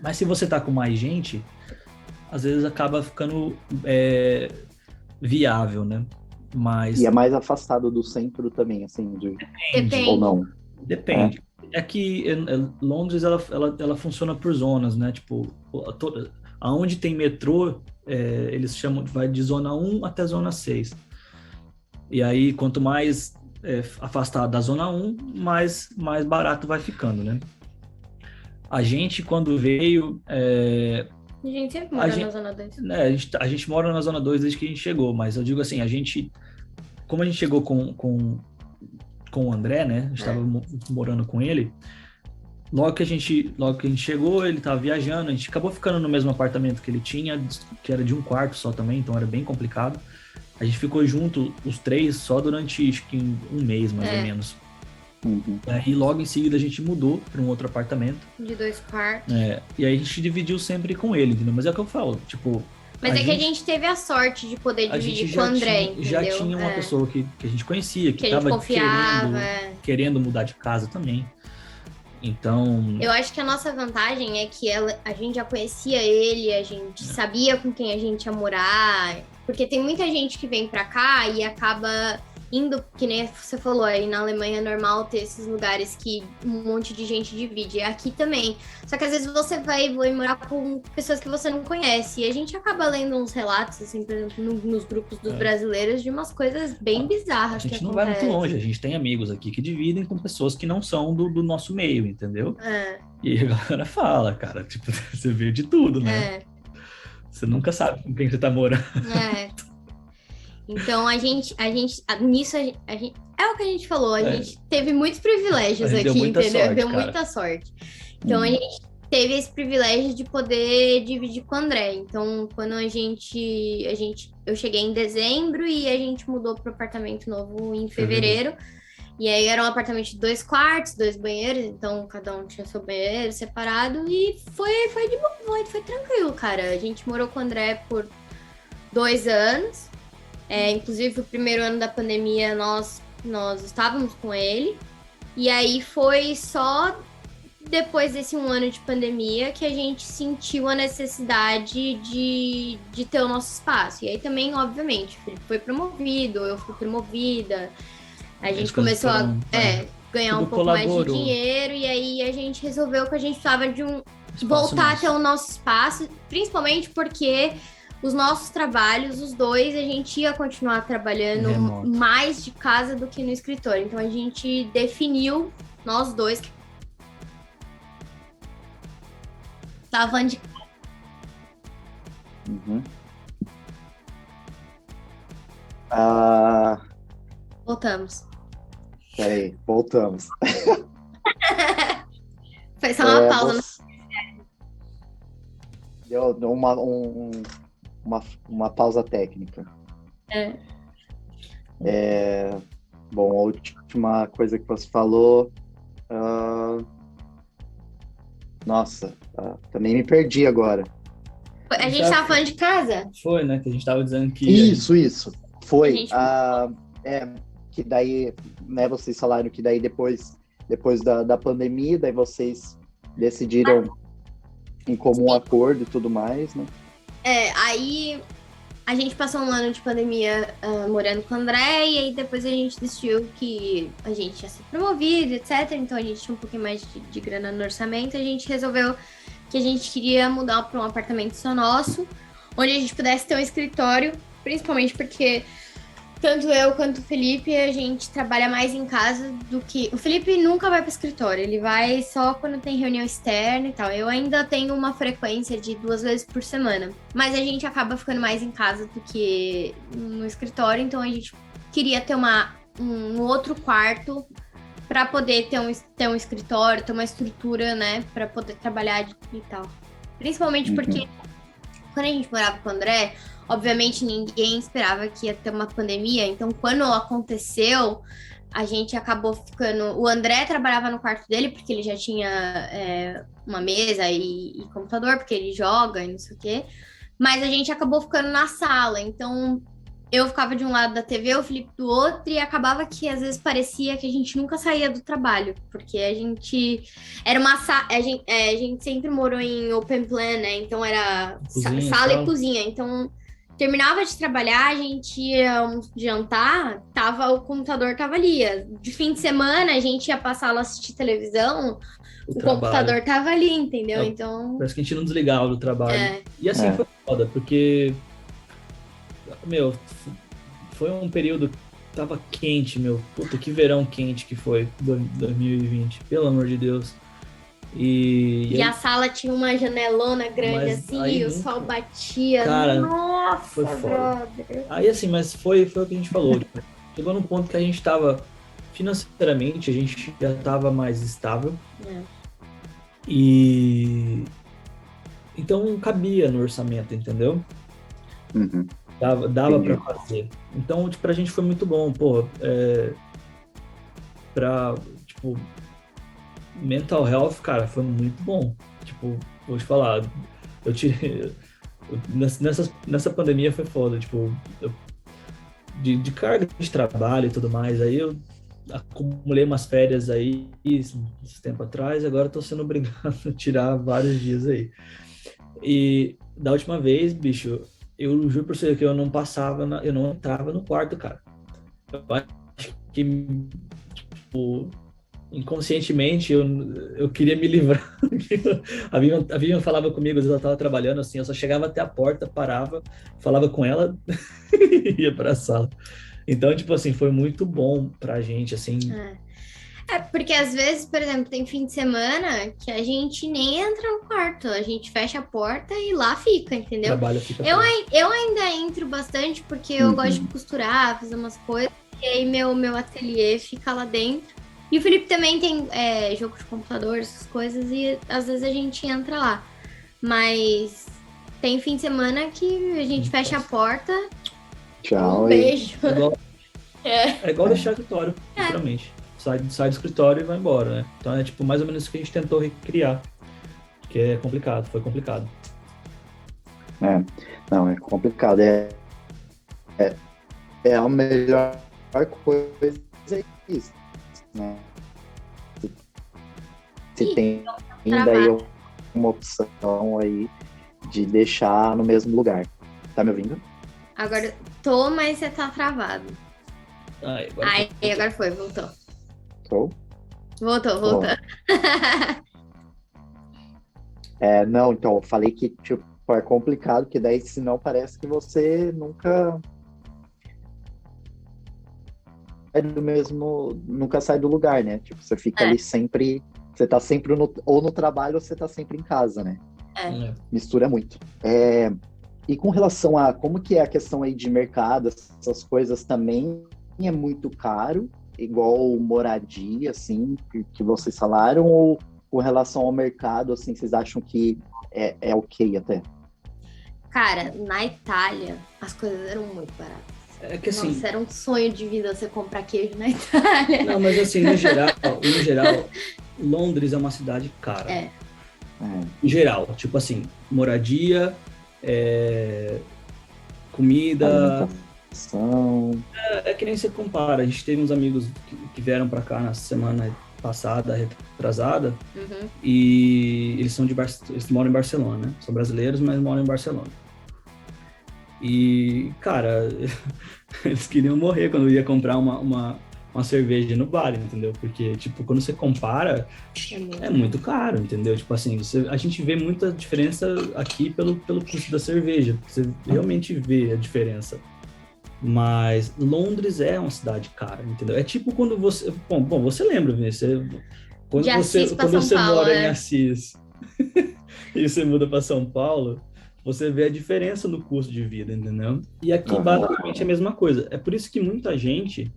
mas se você tá com mais gente, às vezes acaba ficando viável, né? Mas... E é mais afastado do centro também, assim, Depende. ou não? Depende. É que Londres, ela funciona por zonas, né? Tipo, aonde tem metrô, eles chamam, vai de zona 1 até zona 6. E aí, quanto mais afastado da zona 1, mais barato vai ficando, né? A gente, quando veio... A gente sempre mora na Zona 2. A gente mora na Zona 2 desde que a gente chegou, mas eu digo assim, como a gente chegou com o André, né? A gente estava morando com ele. Logo que a gente chegou, ele estava viajando, a gente acabou ficando no mesmo apartamento que ele tinha, que era de um quarto só também, então era bem complicado. A gente ficou junto, os três, só durante, acho que um mês, mais ou menos. Uhum. E aí, logo em seguida, a gente mudou para um outro apartamento. De 2 quartos. E aí, a gente dividiu sempre com ele, entendeu? Mas é o que eu falo, tipo... Mas que a gente teve a sorte de poder dividir com o André, entendeu? Já tinha uma pessoa que a gente conhecia, que estava querendo mudar de casa também. Então... Eu acho que a nossa vantagem é que a gente já conhecia ele, a gente sabia com quem a gente ia morar. Porque tem muita gente que vem pra cá e acaba indo, que nem você falou, aí na Alemanha é normal ter esses lugares que um monte de gente divide. Aqui também. Só que às vezes você vai morar com pessoas que você não conhece. E a gente acaba lendo uns relatos, assim, por exemplo, nos grupos dos brasileiros, de umas coisas bem bizarras. A gente não vai muito longe, a gente tem amigos aqui que dividem com pessoas que não são do nosso meio, entendeu? E a galera fala, cara, tipo, você vê de tudo, né? Você nunca sabe com quem você tá morando. Então, nisso, é o que a gente falou, a gente teve muitos privilégios aqui, entendeu? Sorte, deu muita sorte. Então, a gente teve esse privilégio de poder dividir com o André. Então, quando eu cheguei em dezembro e a gente mudou para o apartamento novo em fevereiro. E aí era um apartamento de 2 quartos, 2 banheiros, então cada um tinha seu banheiro separado e foi de boa, foi tranquilo, cara. A gente morou com o André por 2 anos. Inclusive, o primeiro ano da pandemia, nós estávamos com ele. E aí foi só depois desse 1 ano de pandemia que a gente sentiu a necessidade de ter o nosso espaço. E aí também, obviamente, o Felipe foi promovido, eu fui promovida. A gente começou a ganhar um pouco mais de dinheiro. E aí a gente resolveu que a gente precisava de voltar a ter o nosso espaço. Principalmente porque... os nossos trabalhos, os dois, a gente ia continuar trabalhando mais de casa do que no escritório. Então, a gente definiu, nós dois, que estavam de casa. Voltamos. Peraí, voltamos. Foi só uma pausa. Deu uma pausa técnica. Bom, a última coisa que você falou... Nossa, também me perdi agora. A gente tava falando de casa? Foi, né? Que a gente tava dizendo que... Isso. Foi. Que daí, né, vocês falaram que daí depois da pandemia, daí vocês decidiram em comum acordo e tudo mais, né? Aí a gente passou 1 ano de pandemia morando com o André, e aí depois a gente decidiu que a gente ia ser promovido, etc. Então a gente tinha um pouquinho mais de grana no orçamento, a gente resolveu que a gente queria mudar para um apartamento só nosso, onde a gente pudesse ter um escritório, principalmente porque tanto eu quanto o Felipe, a gente trabalha mais em casa do que... O Felipe nunca vai para o escritório, ele vai só quando tem reunião externa e tal. Eu ainda tenho uma frequência de 2 vezes por semana, mas a gente acaba ficando mais em casa do que no escritório, então a gente queria ter um outro quarto para poder ter um escritório, ter uma estrutura, né, para poder trabalhar e tal. Principalmente porque quando a gente morava com o André... Obviamente, ninguém esperava que ia ter uma pandemia, então quando aconteceu, a gente acabou ficando... O André trabalhava no quarto dele, porque ele já tinha uma mesa e computador, porque ele joga e não sei o quê, mas a gente acabou ficando na sala, então eu ficava de um lado da TV, o Felipe do outro, e acabava que às vezes parecia que a gente nunca saía do trabalho, porque a gente... a gente sempre morou em open plan, né, então era cozinha, sala e cozinha, então... terminava de trabalhar, a gente ia jantar, o computador tava ali. De fim de semana, a gente ia pra sala assistir televisão, O o trabalho. computador tava ali, entendeu? É, Então, Parece que a gente não desligava do trabalho. é, E assim É. foi foda, porque, meu, foi um período que tava quente, meu. Puta, que verão quente que foi 2020, pelo amor de Deus. E e aí, a sala tinha uma janelona grande Mas assim, aí e o nunca- sol batia. Cara, Nossa, foi foda. brother. Aí assim, mas foi o que a gente falou. Tipo, chegou num ponto que a gente tava, financeiramente, a gente já tava mais estável. É. E então cabia no orçamento, entendeu? Uhum. Dava para Entendi. fazer. Então, tipo, pra gente foi muito bom, pô. Pra, tipo, mental health, cara, foi muito bom. Tipo, vou te falar, eu tirei. Nessa pandemia foi foda, tipo, de carga de trabalho e tudo mais. Aí eu acumulei umas férias aí esse tempo atrás, agora eu tô sendo obrigado a tirar vários dias aí. E da última vez, bicho, eu juro pra você que eu não passava, eu não entrava no quarto, cara. Eu acho que, tipo, inconscientemente eu queria me livrar. A Vivian falava comigo, às vezes ela tava trabalhando assim, eu só chegava até a porta, parava, falava com ela e ia pra sala. Então, tipo assim, foi muito bom pra gente, assim. Porque às vezes, por exemplo, tem fim de semana que a gente nem entra no quarto, a gente fecha a porta e lá fica, O entendeu? trabalho fica Eu, todo. eu ainda entro bastante porque eu gosto de Uhum. costurar, fazer umas coisas, e aí meu ateliê fica lá dentro. E o Felipe também tem jogo de computador, essas coisas, e às vezes a gente entra lá. Mas tem fim de semana que a gente fecha a porta, Tchau. um beijo. É igual, É. é igual deixar o escritório, literalmente. Sai do escritório e vai embora, né? Então é tipo mais ou menos isso que a gente tentou recriar. Que é complicado, foi complicado. Não, é complicado. É a melhor coisa é isso, né? Se Ih, tem travado. daí uma opção aí de deixar no mesmo lugar. Tá me ouvindo? Agora tô, mas você tá travado. Ai, agora Aí, agora foi, voltou. Tô? Voltou. Não, então, eu falei que tipo, é complicado, que daí senão parece que você nunca nunca sai do lugar, né? Tipo, você fica ali sempre, você tá sempre ou no trabalho ou você tá sempre em casa, né? É. Mistura muito. E com relação a como que é a questão aí de mercado, essas coisas também é muito caro, igual moradia, assim, que vocês falaram, ou com relação ao mercado, assim, vocês acham que é ok até? Cara, na Itália, as coisas eram muito baratas. É que assim. Nossa, era um sonho de vida você comprar queijo na Itália. Não, mas assim, no geral, Londres é uma cidade cara. Em geral, tipo assim, moradia, comida. Alimentação. É que nem você compara. A gente teve uns amigos que vieram pra cá na semana passada, retrasada, e eles são eles moram em Barcelona, né? São brasileiros, mas moram em Barcelona. E, cara, eles queriam morrer quando ia comprar uma cerveja no bar, entendeu? Porque, tipo, quando você compara, é muito caro, entendeu? Tipo assim, a gente vê muita diferença aqui pelo custo da cerveja. Você realmente vê a diferença. Mas Londres é uma cidade cara, entendeu? É tipo quando você... Bom, você lembra, Vinícius? Quando você mora em Assis e você muda para São Paulo, você vê a diferença no custo de vida, entendeu? E aqui, basicamente, é a mesma coisa. É por isso que muita gente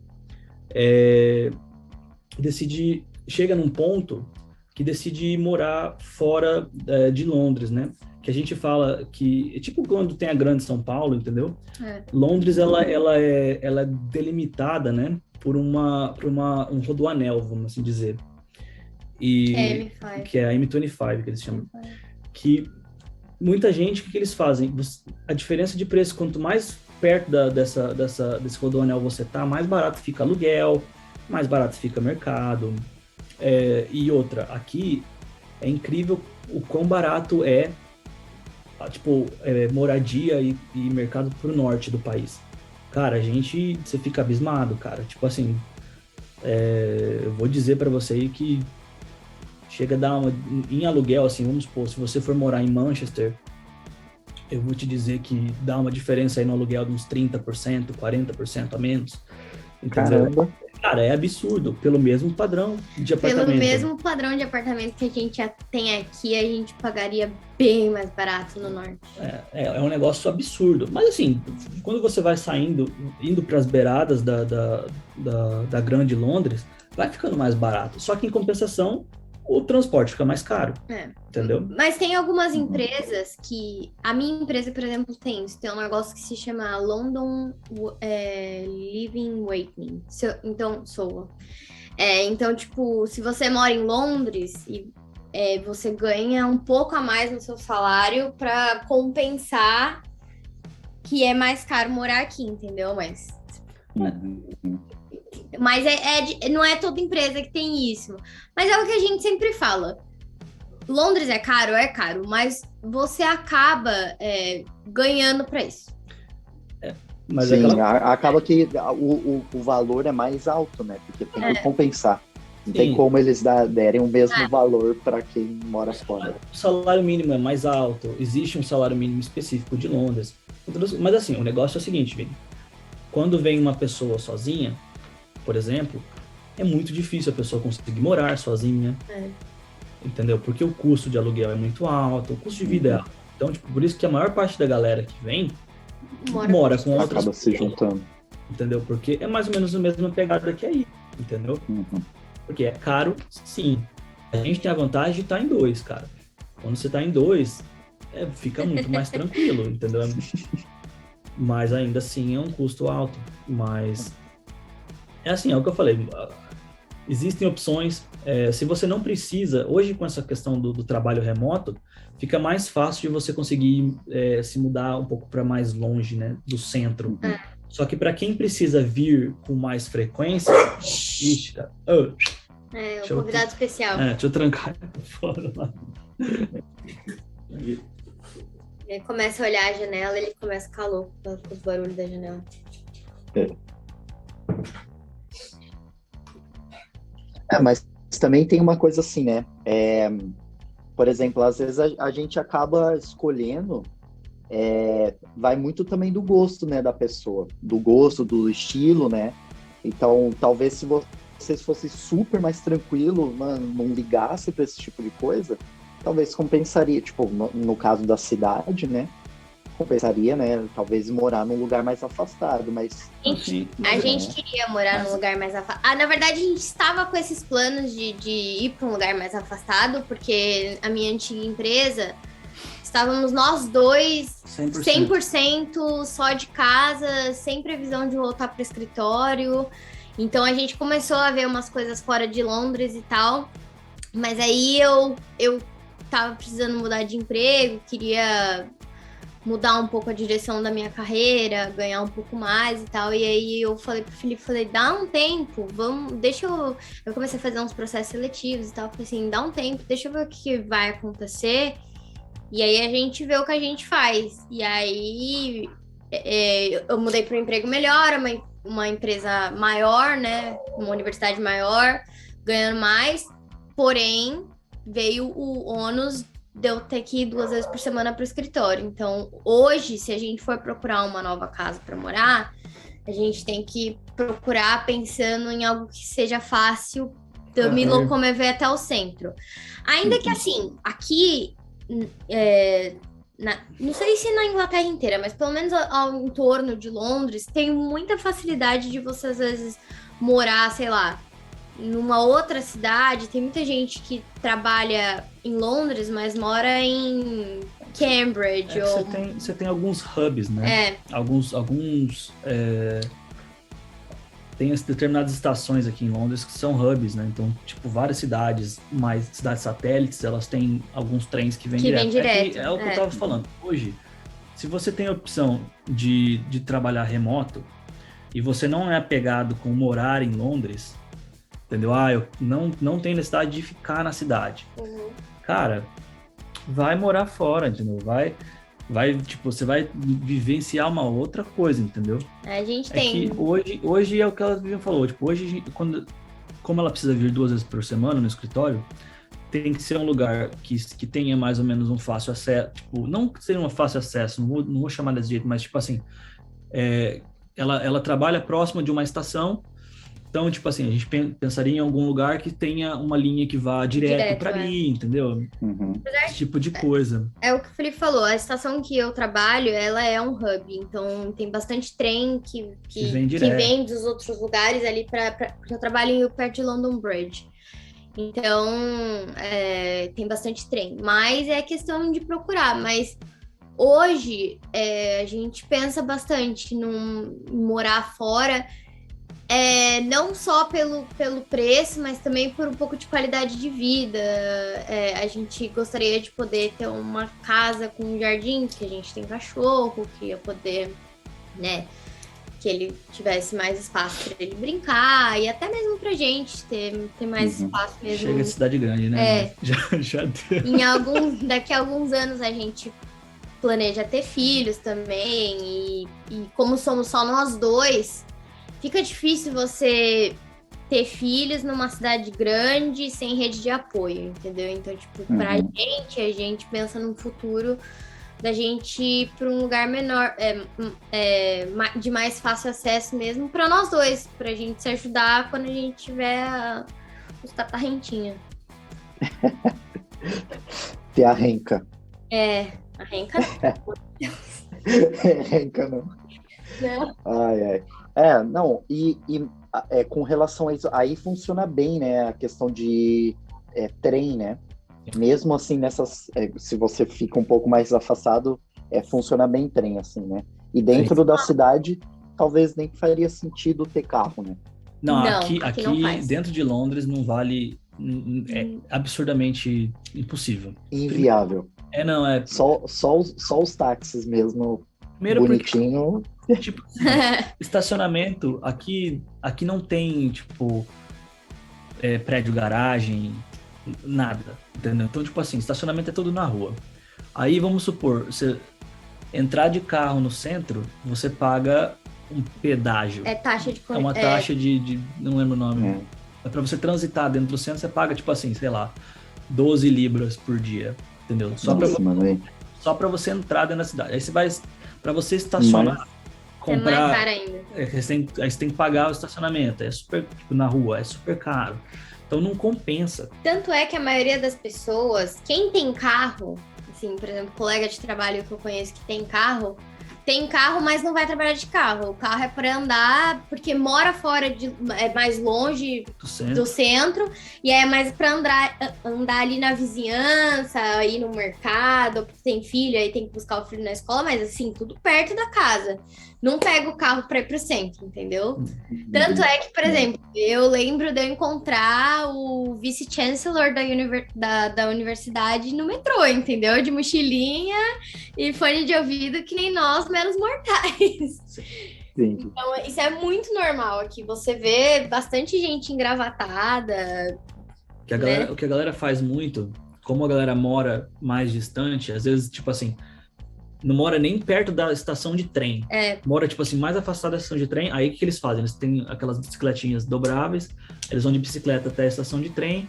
chega num ponto que decide morar fora de Londres, né? Que a gente fala que, tipo quando tem a Grande São Paulo, entendeu? Londres, ela é delimitada, né? Por um rodoanel, vamos assim dizer. Que é a M25, que eles chamam. Que muita gente, o que eles fazem? A diferença de preço, quanto mais perto desse rodoanel você tá, mais barato fica aluguel, mais barato fica mercado. E outra, aqui é incrível o quão barato é tipo, moradia e mercado pro norte do país. Cara, você fica abismado, cara. Tipo assim, eu vou dizer pra você aí que chega a dar em aluguel, assim, vamos supor, se você for morar em Manchester, eu vou te dizer que dá uma diferença aí no aluguel de uns 30%, 40% a menos. Entendeu? Caramba. Cara, é absurdo. Pelo mesmo padrão de apartamento. Pelo mesmo padrão de apartamento que a gente já tem aqui, a gente pagaria bem mais barato no norte. É um negócio absurdo. Mas assim, quando você vai indo para as beiradas da grande Londres, vai ficando mais barato. Só que em compensação, o transporte fica mais caro. Entendeu? Mas tem algumas empresas que... A minha empresa, por exemplo, tem isso. Tem um negócio que se chama London Living Waiting. Então, SOA. Então, tipo, se você mora em Londres, você ganha um pouco a mais no seu salário para compensar que é mais caro morar aqui, entendeu? Mas não é toda empresa que tem isso. Mas é o que a gente sempre fala. Londres é caro, mas você acaba ganhando para isso. Mas sim, acaba que o valor é mais alto, né? Porque tem que compensar. Não tem como eles derem o mesmo valor para quem mora fora. O salário mínimo é mais alto, existe um salário mínimo específico de Londres. Mas assim, o negócio é o seguinte, Vini. Quando vem uma pessoa sozinha, por exemplo, é muito difícil a pessoa conseguir morar sozinha. Entendeu? Porque o custo de aluguel é muito alto, o custo de vida é alto. Então, tipo, por isso que a maior parte da galera que vem mora com outras pessoas. Acaba se juntando. Entendeu? Porque é mais ou menos a mesma pegada que aí, entendeu? Porque é caro, sim. A gente tem a vantagem de estar em dois, cara. Quando você está em dois, fica muito mais tranquilo, entendeu? Mas ainda assim é um custo alto. Mas é assim, é o que eu falei. Existem opções. Se você não precisa, hoje com essa questão do trabalho remoto, fica mais fácil de você conseguir se mudar um pouco para mais longe, né, do centro. Só que para quem precisa vir com mais frequência, ixi, cara. O convidado especial. Deixa eu trancar fora lá. Ele começa a olhar a janela, ele começa a ficar louco com os barulhos da janela. Mas também tem uma coisa assim, né? Por exemplo, às vezes a gente acaba escolhendo, vai muito também do gosto, né, da pessoa, do gosto, do estilo, né? Então, talvez se vocês fossem super mais tranquilo, não ligasse para esse tipo de coisa, talvez compensaria, tipo, no caso da cidade, né? Compensaria, né? Talvez morar num lugar mais afastado, mas... A gente queria morar num lugar mais afastado. Na verdade, a gente estava com esses planos de ir para um lugar mais afastado, porque a minha antiga empresa, estávamos nós dois 100% só de casa, sem previsão de voltar para o escritório. Então, a gente começou a ver umas coisas fora de Londres e tal. Mas aí eu tava precisando mudar de emprego, queria mudar um pouco a direção da minha carreira, ganhar um pouco mais e tal. E aí eu falei pro Felipe, dá um tempo, deixa eu... Eu comecei a fazer uns processos seletivos e tal, falei assim, dá um tempo, deixa eu ver o que vai acontecer. E aí a gente vê o que a gente faz. E aí eu mudei para um emprego melhor, uma empresa maior, né? Uma universidade maior, ganhando mais. Porém, veio o ônus de eu ter que ir 2 vezes por semana para o escritório. Então, hoje, se a gente for procurar uma nova casa para morar, a gente tem que procurar pensando em algo que seja fácil de eu me locomover até o centro. Ainda que, assim, aqui, não sei se na Inglaterra inteira, mas pelo menos ao entorno de Londres, tem muita facilidade de você, às vezes, morar, sei lá, numa outra cidade. Tem muita gente que trabalha em Londres, mas mora em Cambridge. Você tem alguns hubs, né? Alguns tem as determinadas estações aqui em Londres que são hubs, né? Então, tipo, várias cidades, mais cidades satélites, elas têm alguns trens que vêm direto. É o que eu tava falando. Hoje, se você tem a opção de trabalhar remoto e você não é apegado com morar em Londres, entendeu? Eu não tenho necessidade de ficar na cidade. Cara, vai morar fora, entendeu? Tipo, você vai vivenciar uma outra coisa, entendeu? A gente É tem. que hoje é o que ela falou, tipo, hoje, como ela precisa vir 2 vezes por semana no escritório, tem que ser um lugar que tenha mais ou menos um fácil acesso, tipo, não que seja um fácil acesso, não vou chamar desse jeito, mas tipo assim, ela trabalha próxima de uma estação. Então, tipo assim, a gente pensaria em algum lugar que tenha uma linha que vá direto para ali, entendeu? Uhum. Esse tipo de coisa. É o que o Felipe falou, a estação que eu trabalho, ela é um hub, então tem bastante trem que vem direto. vem dos outros lugares ali porque eu trabalho perto de London Bridge. Então, tem bastante trem, mas é questão de procurar, mas hoje a gente pensa bastante em morar fora, não só pelo preço, mas também por um pouco de qualidade de vida. A gente gostaria de poder ter uma casa com um jardim, que a gente tem cachorro, que ia poder, né, que ele tivesse mais espaço para ele brincar, e até mesmo pra gente ter mais espaço mesmo. Chega de cidade grande, né? Já deu. Daqui a alguns anos a gente planeja ter filhos também, e como somos só nós dois, fica difícil você ter filhos numa cidade grande sem rede de apoio, entendeu? Então, tipo, pra gente, a gente pensa num futuro da gente ir para um lugar menor, de mais fácil acesso mesmo para nós dois, pra gente se ajudar quando a gente tiver os catarrentinha. Ter a renca. A renca Renca não. não. Ai. Não, e com relação a isso, aí funciona bem, né, a questão de trem, né? Mesmo assim, se você fica um pouco mais afastado, funciona bem trem, assim, né? E dentro da cidade, talvez nem faria sentido ter carro, né? Não, aqui não dentro de Londres não vale, é absurdamente impossível. Inviável. Não, Só os táxis mesmo, primeiro bonitinho. Porque, tipo, estacionamento, aqui não tem, tipo, prédio, garagem, nada, entendeu? Então, tipo assim, estacionamento é tudo na rua. Aí, vamos supor, você entrar de carro no centro, você paga um pedágio. Taxa de... É uma taxa de não lembro o nome. Pra você transitar dentro do centro, você paga, tipo assim, sei lá, 12 libras por dia, entendeu? Só pra você entrar dentro da cidade. Aí você vai, pra você estacionar, comprar... É mais caro ainda. Aí você tem que pagar o estacionamento. É super, tipo, na rua, é super caro. Então não compensa. Tanto é que a maioria das pessoas, quem tem carro, assim, por exemplo, colega de trabalho que eu conheço que tem carro, mas não vai trabalhar de carro. O carro é para andar, porque mora fora, mais longe do centro, e é mais para andar ali na vizinhança, ir no mercado, porque tem filho, aí tem que buscar o filho na escola, mas assim, tudo perto da casa. Não pega o carro para ir pro centro, entendeu? Tanto é que, por exemplo, eu lembro de eu encontrar o vice-chancellor da universidade no metrô, entendeu? De mochilinha e fone de ouvido, que nem nós, menos mortais. Sim. Então, isso é muito normal aqui. Você vê bastante gente engravatada. O que a galera faz muito, como a galera mora mais distante, às vezes, tipo assim, não mora nem perto da estação de trem. Mora, tipo assim, mais afastado da estação de trem. Aí o que eles fazem? Eles têm aquelas bicicletinhas dobráveis, eles vão de bicicleta até a estação de trem,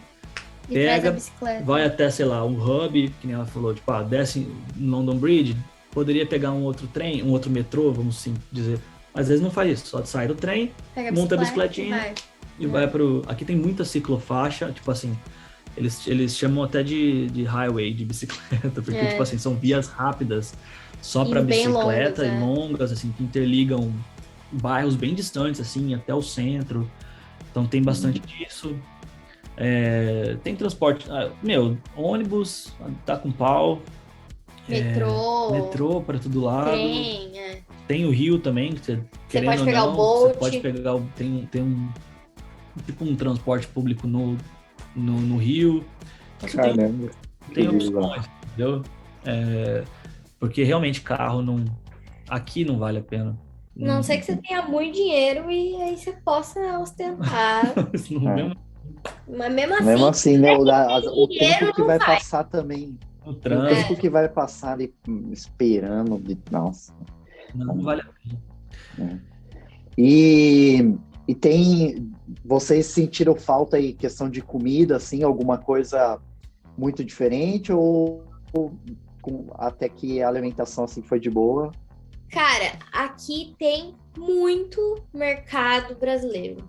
pega, vai até, sei lá, um hub, que nem ela falou, tipo, desce em London Bridge, poderia pegar um outro trem, um outro metrô, vamos assim dizer. Às vezes não faz isso, só sai do trem, monta a bicicletinha e vai pro... Aqui tem muita ciclofaixa, tipo assim, eles chamam até de highway, de bicicleta, porque, tipo assim, são vias rápidas, só para bicicleta e longas, assim, que interligam bairros bem distantes, assim, até o centro. Então tem bastante disso. Tem transporte, ônibus, tá com pau. Metrô para todo lado. Tem o Rio também, que você pode pegar o Bolt. Você pode pegar, tem tipo um transporte público no Rio. Então, Caramba. Tem opções, entendeu? Porque realmente carro aqui não vale a pena. Não sei que você tenha muito dinheiro e aí você possa ostentar. Não Mas mesmo assim, né? O tempo que vai passar também no O trânsito, tempo que vai passar ali esperando, nossa. não vale a pena. E, vocês sentiram falta aí, questão de comida, assim, alguma coisa muito diferente ou até que a alimentação assim foi de boa? Cara, aqui tem muito mercado brasileiro.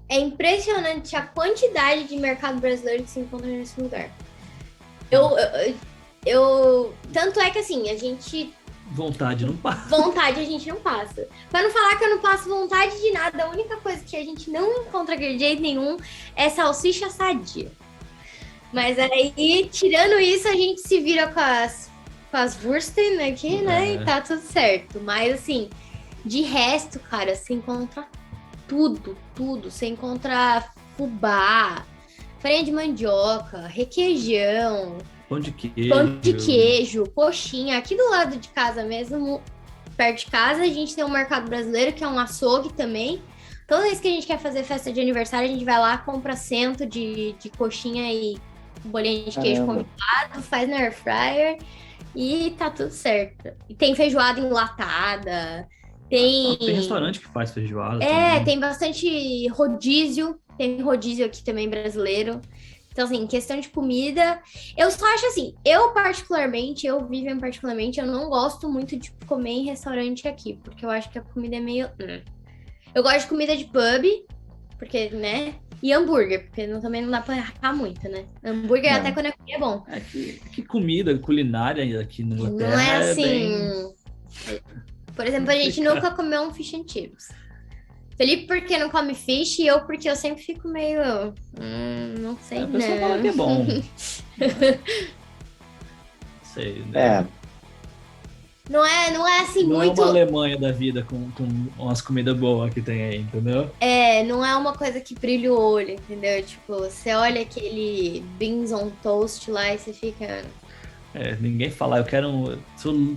É impressionante a quantidade de mercado brasileiro que se encontra nesse lugar. Tanto é que assim, a gente. Vontade não passa. Vontade a gente não passa. Pra não falar que eu não passo vontade de nada, a única coisa que a gente não encontra de jeito nenhum é salsicha sadia. Mas aí, tirando isso, a gente se vira com as Wursten aqui, né? E tá tudo certo. Mas assim, de resto, cara, você encontra tudo. Você encontra fubá, farinha de mandioca, requeijão, pão de queijo, coxinha. Aqui do lado de casa mesmo, perto de casa, a gente tem um mercado brasileiro, que é um açougue também. Toda vez que a gente quer fazer festa de aniversário, a gente vai lá, compra cento de coxinha e bolinha de queijo congelado, faz na air fryer e tá tudo certo. E tem feijoada enlatada, tem restaurante que faz feijoada. Tem bastante rodízio. Tem rodízio aqui também brasileiro. Então, assim, questão de comida, eu só acho assim, Vivian particularmente, eu não gosto muito de comer em restaurante aqui, porque eu acho que a comida é meio... Eu gosto de comida de pub, porque, né? E hambúrguer, porque também não dá pra errar muito, né? Hambúrguer até quando é bom. Que comida culinária aqui no Inglaterra não é assim... bem... Por exemplo, a gente nunca comeu um fish and chips. Felipe porque não come fish e eu porque eu sempre fico meio... não sei, A pessoa fala que é bom. Sei, né? Não é assim não muito... Não é uma Alemanha da vida com umas comidas boas que tem aí, entendeu? Não é uma coisa que brilha o olho, entendeu? Tipo, você olha aquele beans on toast lá e você fica... ninguém fala,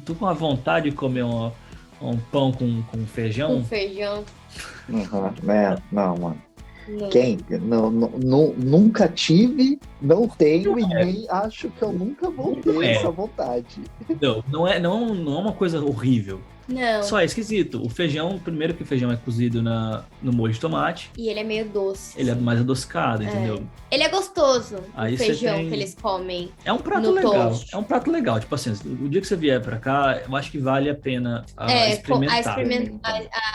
tô com a vontade de comer um pão com feijão. Com feijão. Não, mano. Quem? Nunca tive, não tenho e nem acho que eu nunca vou ter essa vontade. Não é uma coisa horrível. Não. Só é esquisito. O feijão, primeiro que o feijão é cozido no molho de tomate. E ele é meio doce. Ele é mais adocicado, entendeu? Ele é gostoso, aí o feijão que eles comem. É um prato legal. Toast. É um prato legal. Tipo assim, o dia que você vier pra cá, eu acho que vale a pena experimentar.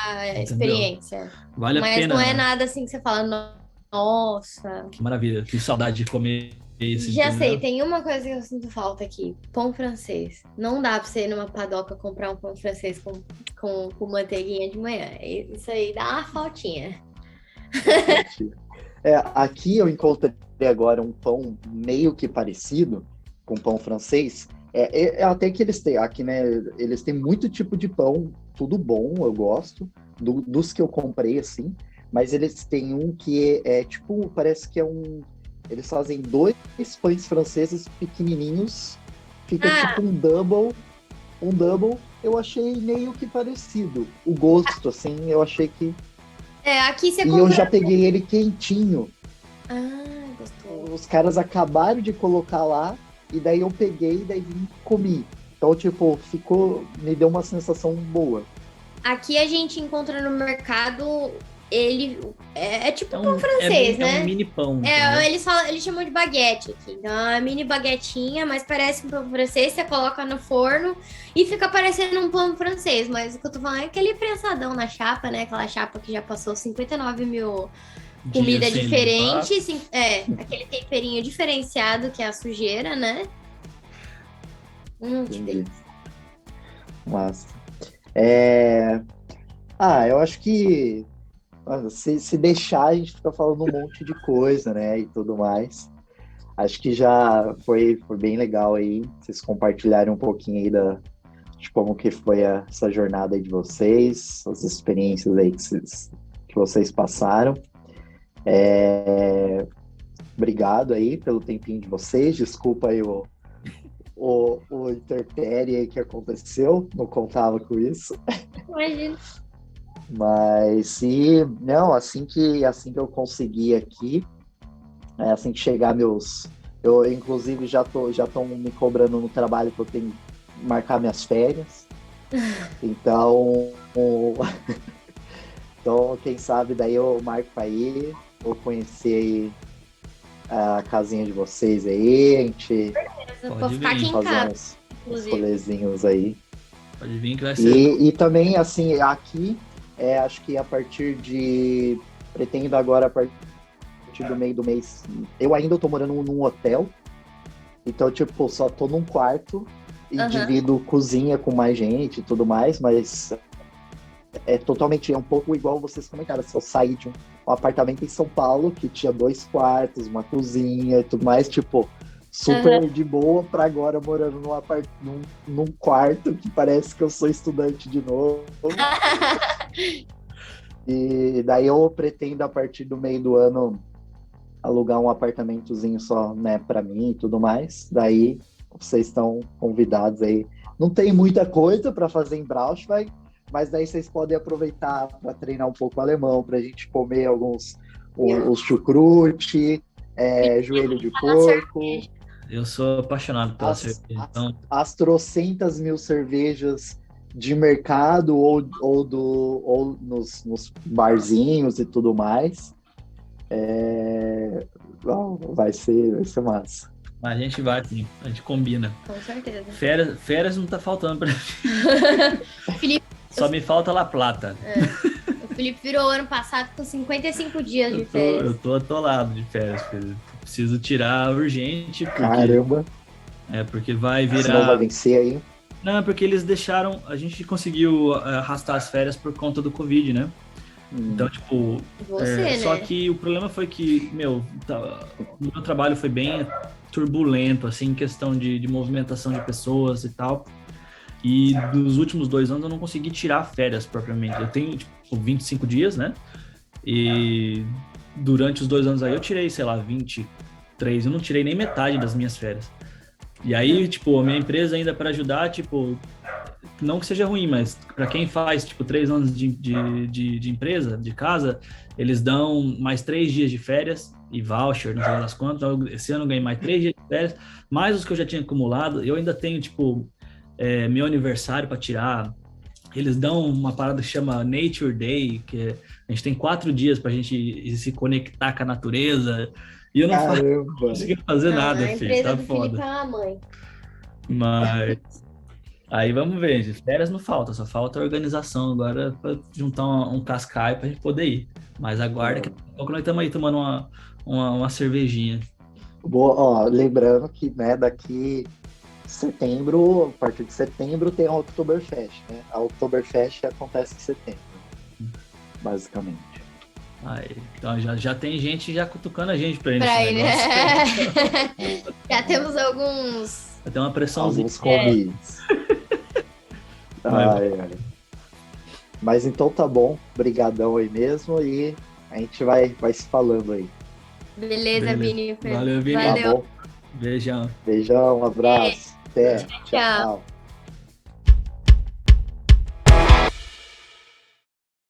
A experiência. Vale a pena. Mas não é nada assim que você fala, nossa. Que maravilha, que saudade de comer isso. Já sei, tem uma coisa que eu sinto falta aqui: pão francês. Não dá pra você ir numa padoca comprar um pão francês com manteiguinha de manhã. Isso aí dá uma faltinha. Aqui eu encontrei agora um pão meio que parecido com pão francês. Até que eles têm aqui, né? Eles têm muito tipo de pão, tudo bom, eu gosto dos que eu comprei assim. Mas eles têm um que tipo, parece que eles fazem 2 pães franceses pequenininhos, fica tipo um double. Eu achei meio que parecido. O gosto, assim, eu achei que... aqui você compra... eu já peguei ele quentinho. Gostou. Os caras acabaram de colocar lá, e daí eu peguei, daí vim e comi. Então, tipo, me deu uma sensação boa. Aqui a gente encontra no mercado... Ele é tipo pão francês, né? É um mini pão. Eles chamam de baguete aqui. Então é uma mini baguetinha, mas parece um pão francês. Você coloca no forno e fica parecendo um pão francês. Mas o que eu tô falando é aquele prensadão na chapa, né? Aquela chapa que já passou 59 mil comidas diferentes. Aquele temperinho diferenciado que é a sujeira, né? Que delícia. Massa. Eu acho que se deixar, a gente fica falando um monte de coisa, né, e tudo mais. Acho que já foi bem legal aí, vocês compartilharem um pouquinho aí de como que foi essa jornada aí de vocês, as experiências aí que vocês passaram. Obrigado aí pelo tempinho de vocês, desculpa aí o interpérie aí que aconteceu, não contava com isso. Imagina. Mas assim que eu conseguir aqui, assim que chegar meus Eu, inclusive, já estão me cobrando no trabalho que eu tenho que marcar minhas férias. Então, então, quem sabe daí eu marco pra ir, vou conhecer a casinha de vocês aí, a gente Eu vou Pode ficar vir. aqui em fazer casa, uns inclusive. rolezinhos aí. Pode vir que vai ser. E também, assim, aqui, acho que a partir de... Pretendo agora, a partir do meio do mês... Eu ainda tô morando num hotel, então, tipo, só tô num quarto e divido cozinha com mais gente e tudo mais, mas é um pouco igual vocês comentaram. Se eu saí de um apartamento em São Paulo, que tinha 2 quartos, uma cozinha e tudo mais, tipo, super de boa, pra agora morando num quarto que parece que eu sou estudante de novo. E daí eu pretendo, a partir do meio do ano, alugar um apartamentozinho só, né, pra mim e tudo mais. Daí vocês estão convidados aí. Não tem muita coisa para fazer em Braunschweig, mas daí vocês podem aproveitar para treinar um pouco o alemão, para a gente comer os chucrute, joelho de porco, Eu sou apaixonado pela cerveja. Então, as trocentas mil cervejas de mercado ou nos barzinhos e tudo mais. Vai ser massa. a gente vai, sim. A gente combina. Com certeza. Férias não tá faltando pra mim. Felipe, Só me falta La Plata. o Felipe virou ano passado com 55 dias de Eu férias. tô atolado de férias, filho. Preciso tirar urgente, porque... Caramba! Porque vai virar... Senão vai vencer aí. Não, porque eles deixaram... A gente conseguiu arrastar as férias por conta do Covid, né? Então, tipo... Você, né? Só que o problema foi que, o meu trabalho foi bem turbulento, assim, em questão de movimentação de pessoas e tal. E dos últimos 2 anos eu não consegui tirar férias propriamente. Eu tenho, tipo, 25 dias, né? E durante os 2 anos aí eu tirei, sei lá, 23. Eu não tirei nem metade das minhas férias. E aí, tipo, a minha empresa ainda para ajudar, tipo... Não que seja ruim, mas para quem faz, tipo, 3 anos de empresa, de casa, eles dão mais 3 dias de férias e voucher, no final das contas. Então, esse ano eu ganhei mais 3 dias de férias, mais os que eu já tinha acumulado. Eu ainda tenho, tipo, meu aniversário para tirar. Eles dão uma parada que chama Nature Day, que a gente tem 4 dias pra gente se conectar com a natureza. E eu não consegui fazer nada, a filho. empresa Tá do foda. Felipe é uma mãe. Mas aí vamos ver, gente. Férias não falta, só falta a organização agora para juntar um cascai pra gente poder ir. Mas aguarda que daqui a pouco nós estamos aí tomando uma cervejinha. Boa, ó, lembrando que, né, daqui setembro, a partir de setembro tem a Oktoberfest, né? A Oktoberfest acontece em setembro, basicamente. Aí, então já tem gente já cutucando a gente pra ir Pra nesse ir, negócio. né? Já temos alguns... Vai ter uma pressãozinha. Alguns convites. Ai. Mas então tá bom, brigadão aí mesmo e a gente vai se falando aí. Beleza, Vini. Valeu, Vini. Tá bom? Beijão. Beijão, um abraço. Até. Tchau. Tchau.